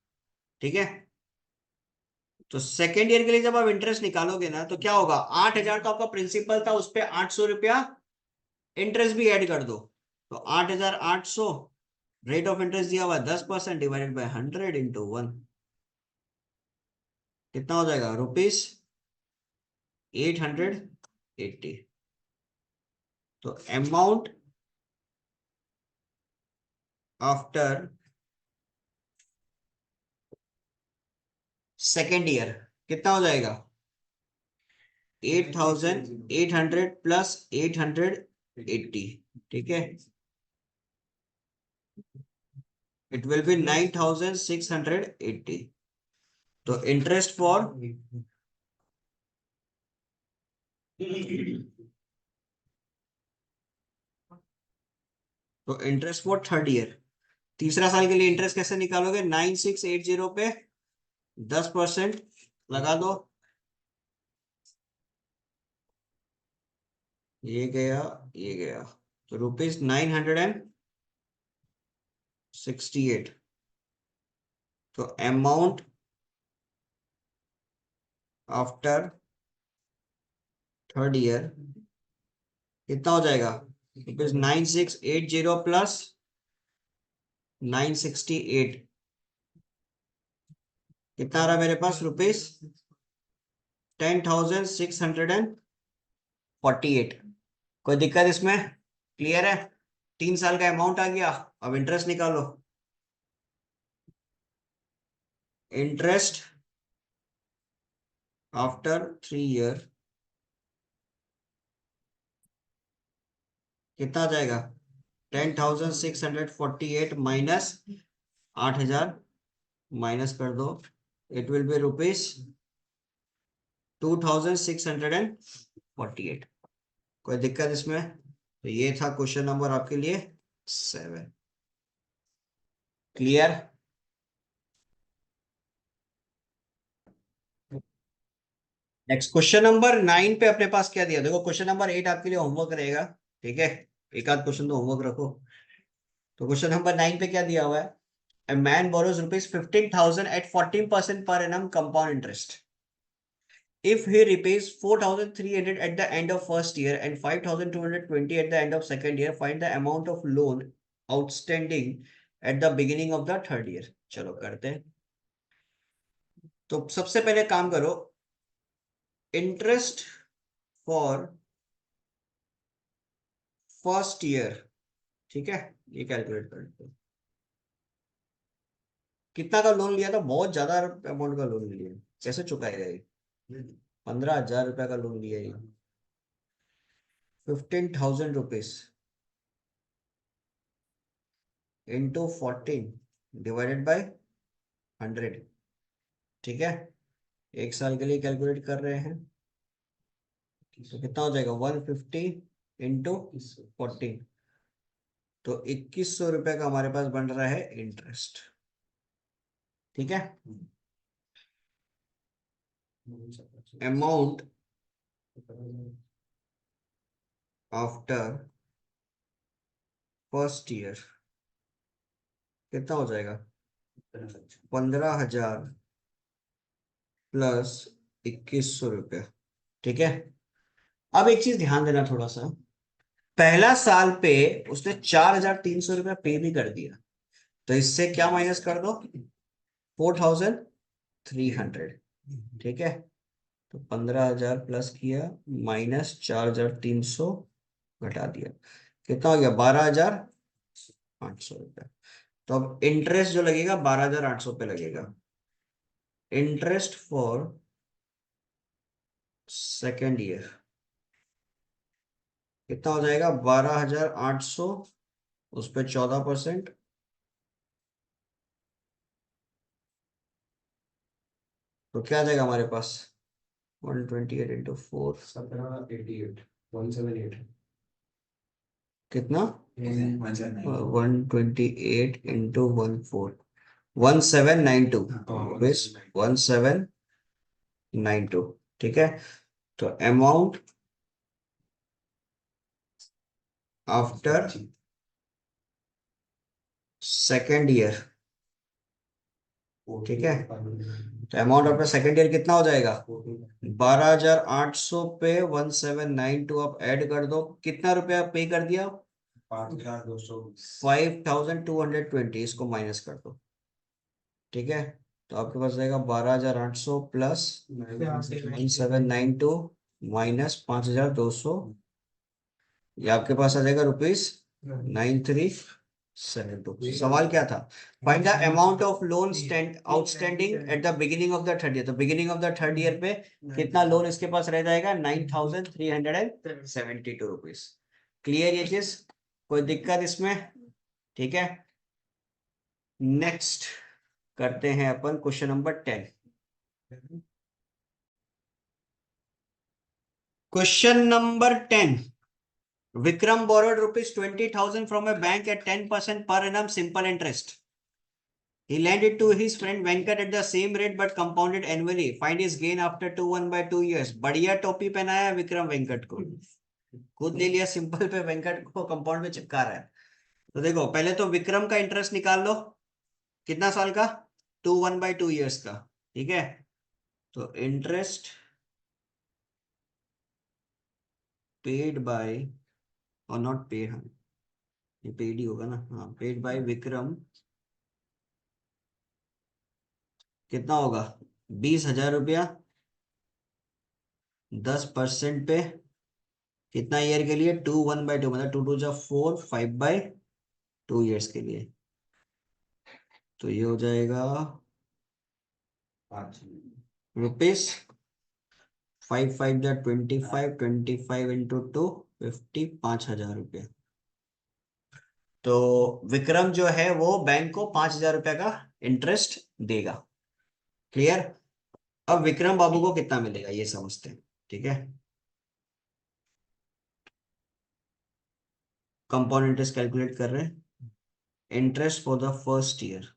ठीक है, तो सेकेंड ईयर के लिए जब आप इंटरेस्ट निकालोगे ना, तो क्या होगा? 8,000 तो आपका प्रिंसिपल था, उस पर 800 रुपया इंटरेस्ट भी ऐड कर दो। तो 8,800, रेट ऑफ इंटरेस्ट दिया हुआ 10%, डिवाइडेड बाय 100 इंटू 1, कितना हो जाएगा? ₹880। तो अमाउंट आफ्टर सेकेंड ईयर कितना हो जाएगा? 8,800 प्लस 880। ठीक है, इट विल बी 9,680। तो इंटरेस्ट फॉर तो इंटरेस्ट फॉर थर्ड ईयर, तीसरा साल के लिए इंटरेस्ट कैसे निकालोगे? 9,680 पे 10% लगा दो। ये गया, ये गया, तो ₹968। तो अमाउंट आफ्टर थर्ड ईयर कितना हो जाएगा? ₹9,680 प्लस 968, कितना आ रहा है मेरे पास? ₹10,648। कोई दिक्कत इसमें? क्लियर है? 3 साल का अमाउंट आ गया। अब इंटरेस्ट निकालो। इंटरेस्ट आफ्टर 3 ईयर कितना आ जाएगा? 10,648 माइनस 8,000, माइनस कर दो, इट विल बी ₹2,648। कोई दिक्कत इसमें? तो ये था क्वेश्चन नंबर आपके लिए 7। क्लियर? नेक्स्ट क्वेश्चन नंबर 9 पे अपने पास क्या दिया? देखो, क्वेश्चन नंबर 8 आपके लिए होमवर्क रहेगा। ठीक है, एक आध क्वेश्चन तो होमवर्क रखो। तो क्वेश्चन नंबर 9 पे क्या दिया हुआ है? A man borrows ₹15,000 at 14% per annum compound interest. if he repays 4,300 at the end of first year and 5,220 at the end of second year, find the amount of loan outstanding at the beginning of the third year. चलो करते हैं। तो सबसे पहले काम करो, interest for first year, ठीक है, ये कैलकुलेट करते हैं। कितना का लोन लिया था? बहुत ज्यादा अमाउंट का लोन लिया, कैसे चुकाएगा ये? 15,000 रुपए का लोन लिया ये, 15,000 रुपीज इंटू 14 डिवाइडेड बाय 100, ठीक है। एक साल के लिए कैलकुलेट कर रहे हैं, तो कितना हो जाएगा? 150 इंटू 14, तो 2,100 रुपए का हमारे पास बन रहा है इंटरेस्ट, ठीक है। अमाउंट आफ्टर फर्स्ट ईयर कितना हो जाएगा? 15,000 प्लस 2,100 रुपया, ठीक है। अब एक चीज ध्यान देना थोड़ा सा, पहला साल पे उसने 4,300 रुपया पे भी कर दिया, तो इससे क्या माइनस कर दो? 4,300, ठीक है। तो 15,000 प्लस किया माइनस 4,300 घटा दिया, कितना हो गया? 12,800 रुपया। तो अब इंटरेस्ट जो लगेगा 12,800 पे लगेगा। इंटरेस्ट फॉर सेकेंड ईयर कितना हो जाएगा? 12,800, उस पर 14%, तो क्या आ जाएगा हमारे पास? 128 इंटू 4, 1788, 178। कितना? 128 इंटू 14, 1792, रुपीज 1792, ठीक है। तो अमाउंट आफ्टर सेकेंड ईयर, ठीक है। तो अमाउंट आफ्टर सेकेंड ईयर कितना हो जाएगा? 12,800 पे 1792, आप ऐड कर दो, कितना रुपया पे कर दिया? 5,200। 5,220, इसको माइनस कर दो, ठीक है। तो आपके पास जाएगा 12,800 प्लस 1792 माइनस 5,200, ये आपके पास आ जाएगा रुपीज 9,372। सवाल क्या था? Find the amount of loan outstanding at the beginning of the third year. तो beginning of the third year पे कितना लोन इसके पास रह जाएगा? 9,372 रुपीज। क्लियर ये चीज? कोई दिक्कत इसमें? ठीक है। नेक्स्ट करते हैं अपन question number 10। Question number 10, Vikram borrowed rupees 20,000 from a bank at 10% per annum simple interest. He lent it to his friend Venkat at the same rate but compounded annually. Find his gain after 2 years. बढ़िया टोपी पहनाया विक्रम वेंकट को, खुद ले लिया simple पे, वेंकट को compound में चिपका रहा है। तो देखो पहले तो विक्रम का इंटरेस्ट निकाल लो, कितना साल का? 2 का, ठीक है। तो इंटरेस्ट पेड बाय, और नॉट पे, हाँ ये पेड ही होगा ना, हाँ पेड बाय विक्रम कितना होगा? 20,000 रुपया 10% पे, कितना ईयर के लिए? 2 1/2, मतलब 2 2 जा 4, 5/2 ईयर्स के लिए। तो ये हो जाएगा रुपीज 5 5 जा 25, 25 इंटू 2 50, 5,000 रुपया। तो विक्रम जो है वो बैंक को 5,000 रुपया का इंटरेस्ट देगा। क्लियर? अब विक्रम बाबू को कितना मिलेगा ये समझते हैं, ठीक है। कंपाउंड इंटरेस्ट कैलकुलेट कर रहे हैं। Interest for the first year,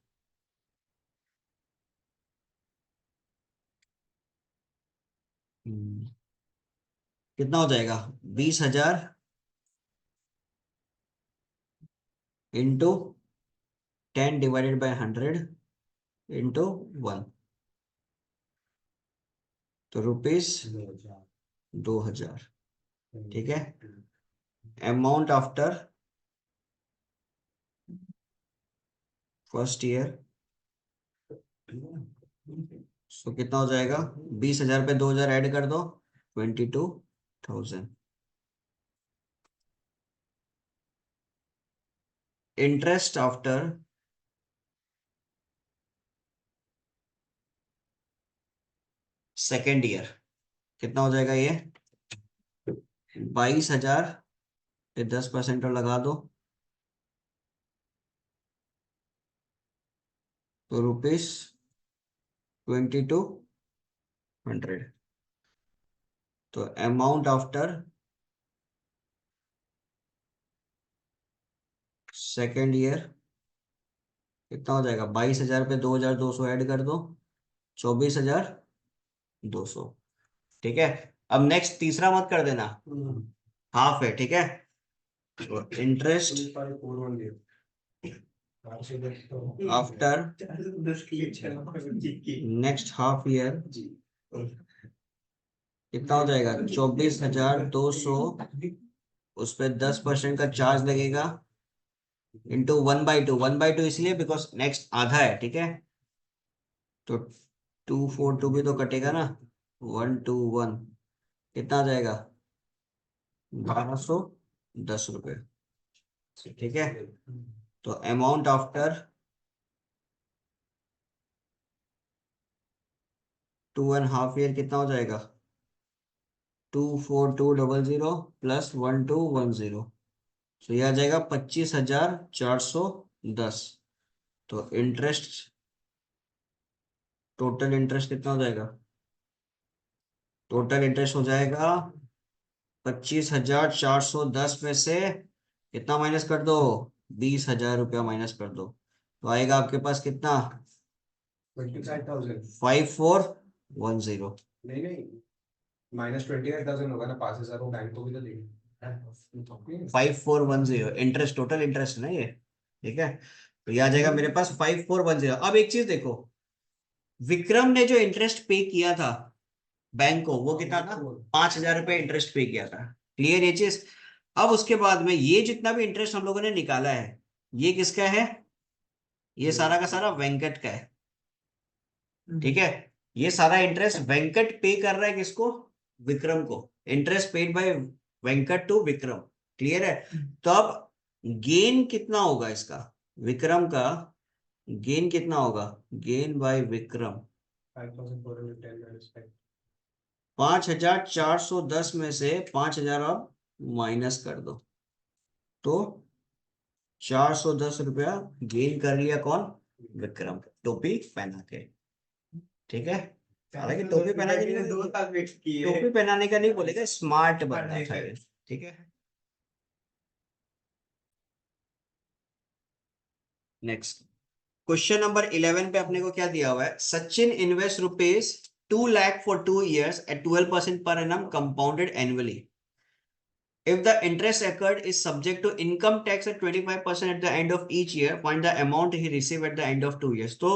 कितना हो जाएगा? 20,000 इंटू 10 डिवाइडेड बाय 100 इंटू 1, तो रुपीज 2000, ठीक है। अमाउंट आफ्टर फर्स्ट ईयर, तो कितना हो जाएगा? 20,000 पे 2,000 ऐड कर दो, 22,000। इंटरेस्ट आफ्टर सेकेंड ईयर कितना हो जाएगा ये? 22,000 पे 10% और लगा दो, तो रुपीज 2200। तो अमाउंट आफ्टर सेकेंड ईयर कितना हो जाएगा? 22,000 पे 2,200 ऐड कर दो, 24,200, ठीक है। अब नेक्स्ट तीसरा मत कर देना, हाफ है, ठीक है। तो interest after next half year कितना हो जाएगा? 24,200, उस पर 10% का चार्ज लगेगा, इंटू 1/2। 1/2 इसलिए बिकॉज नेक्स्ट आधा है, ठीक है। तो 242 भी तो कटेगा ना, 121 कितना आ जाएगा? 1,210 रुपये, ठीक है। तो अमाउंट आफ्टर 2.5 ईयर कितना हो जाएगा? 24200 प्लस 1210, तो यह आ जाएगा 25,410। तो इंटरेस्ट, टोटल इंटरेस्ट कितना हो जाएगा? टोटल इंटरेस्ट हो जाएगा 25,410 में से कितना माइनस कर दो? 20,000 रुपया माइनस कर दो, तो आएगा आपके पास कितना? 25,000। 5410। नहीं नहीं, -25,000 होगा ना, 5,000 वो बैंक को भी तो देंगे। 5410 इंटरेस्ट, टोटल इंटरेस्ट ना ये, ठीक है। तो ये आ जाएगा मेरे पास 5410। अब एक चीज देखो, विक्रम ने जो इंटरेस्ट पे किया था बैंक को, वो कितना था? 5,000 रुपये इंटरेस्ट पे किया था, क्लियर ये चीज। अब उसके बाद में ये जितना भी इंटरेस्ट हम लोगों ने निकाला है, ये किसका है? ये सारा का सारा वेंकट का है, ठीक है। ये सारा इंटरेस्ट वेंकट पे कर रहा है किसको? विक्रम को। Interest paid by Venkat to Vikram, clear है। तो अब गेन कितना होगा इसका? विक्रम का गेन कितना होगा? गेन बाय विक्रम 5,410 5,410 में से 5,000 अब माइनस कर दो, तो 410 रुपया गेन कर लिया कौन? विक्रम, टोपी पहना के, ठीक है। हालांकि टोपी पहना के नहीं, 2 साल वेस्ट किए। टोपी पहनाने का नहीं बोलेगा, स्मार्ट बनना था ये, ठीक है। नेक्स्ट क्वेश्चन नंबर 11 पे अपने को क्या दिया हुआ है? Sachin invest rupees 2 lakh for 2 years at 12% per annum compounded annually. If the interest accrued is subject to income tax at 25% at the end of each year, find the amount he received at the end of 2 years. तो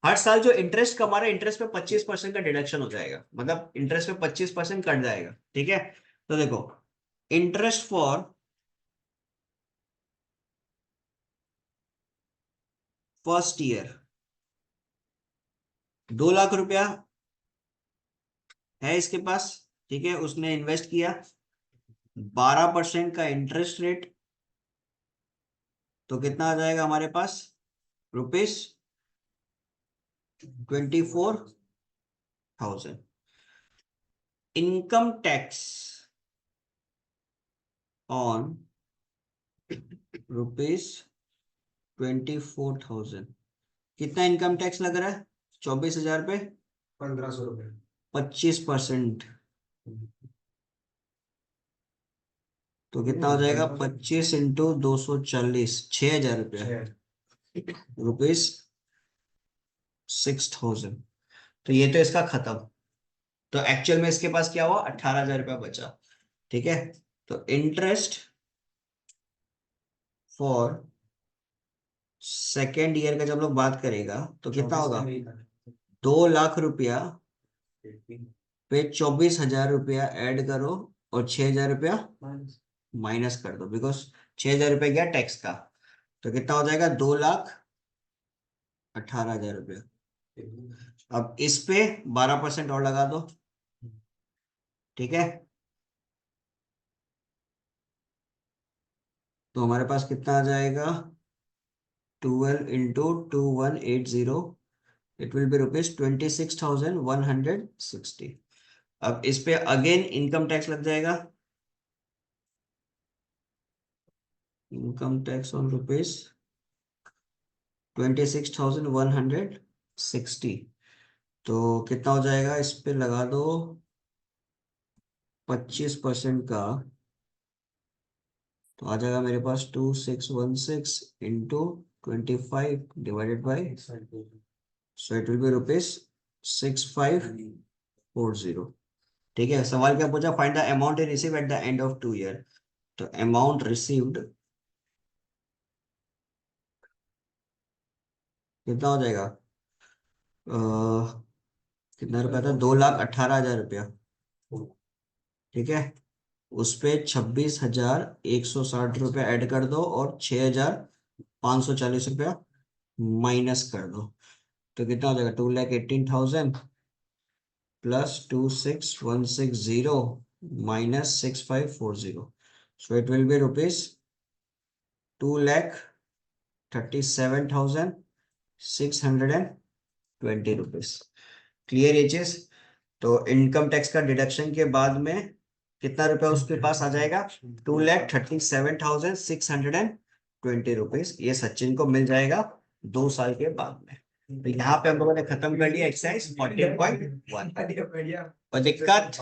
हर साल जो interest कमा रहा है, interest पे 25% का deduction हो जाएगा, मतलब इंटरेस्ट पे 25% कट जाएगा, ठीक है। तो देखो, interest for first year 2 lakh रुपया है इसके पास, ठीक है। उसने इन्वेस्ट किया, 12% का इंटरेस्ट रेट, तो कितना आ जाएगा हमारे पास? Rupees 24,000। Income tax on rupees 24,000, कितना इनकम टैक्स लग रहा है? 24,000 पे 1,500 रुपए। 25%, तो कितना हो जाएगा? 25 इंटू 240, 6,000 रुपया, रुपीज 6,000। तो ये तो इसका खत्म। तो एक्चुअल में इसके पास क्या हुआ? 18,000 रुपया बचा, ठीक है। तो इंटरेस्ट फॉर सेकेंड ईयर का जब लोग बात करेगा तो कितना होगा? 2 लाख रुपया पे 24,000 रुपया ऐड करो और 6,000 रुपया माइनस कर दो, बिकॉज 6,000 रुपया गया टैक्स का, तो कितना हो जाएगा 2,18,000 रुपया। अब इस पे 12% और लगा दो, ठीक है, तो हमारे पास कितना आ जाएगा 12 into 2180, इट विल बी ₹26,160। अब इस पे अगेन इनकम टैक्स लग जाएगा, इनकम टैक्स ऑन ₹26,160, तो कितना हो जाएगा, इस पे लगा दो 25% का, तो आ जाएगा मेरे पास 2616 into 25 divided by, so it will B ₹6540। ठीक है, सवाल क्या पूछा, find the amount receive at the end of 2 year. तो अमाउंट रिसीव्ड कितना हो जाएगा, कितना रुपया था, 2,18,000 रुपया, ठीक है, उस पे 26,160 रुपया ऐड कर दो और 6,540 रुपया माइनस कर दो, तो कितना हो जाएगा 2,18,000 plus 26,160 minus 6,540, so it will B ₹2,37,620। Clear ये चीज। तो इनकम टैक्स का डिडक्शन के बाद में कितना रुपया उसके पास आ जाएगा, ₹2,37,620। ये सचिन को मिल जाएगा 2 साल के बाद में। तो यहाँ पे हम लोगों ने खत्म कर लिया एक्सरसाइज 14.1। और दिक्कत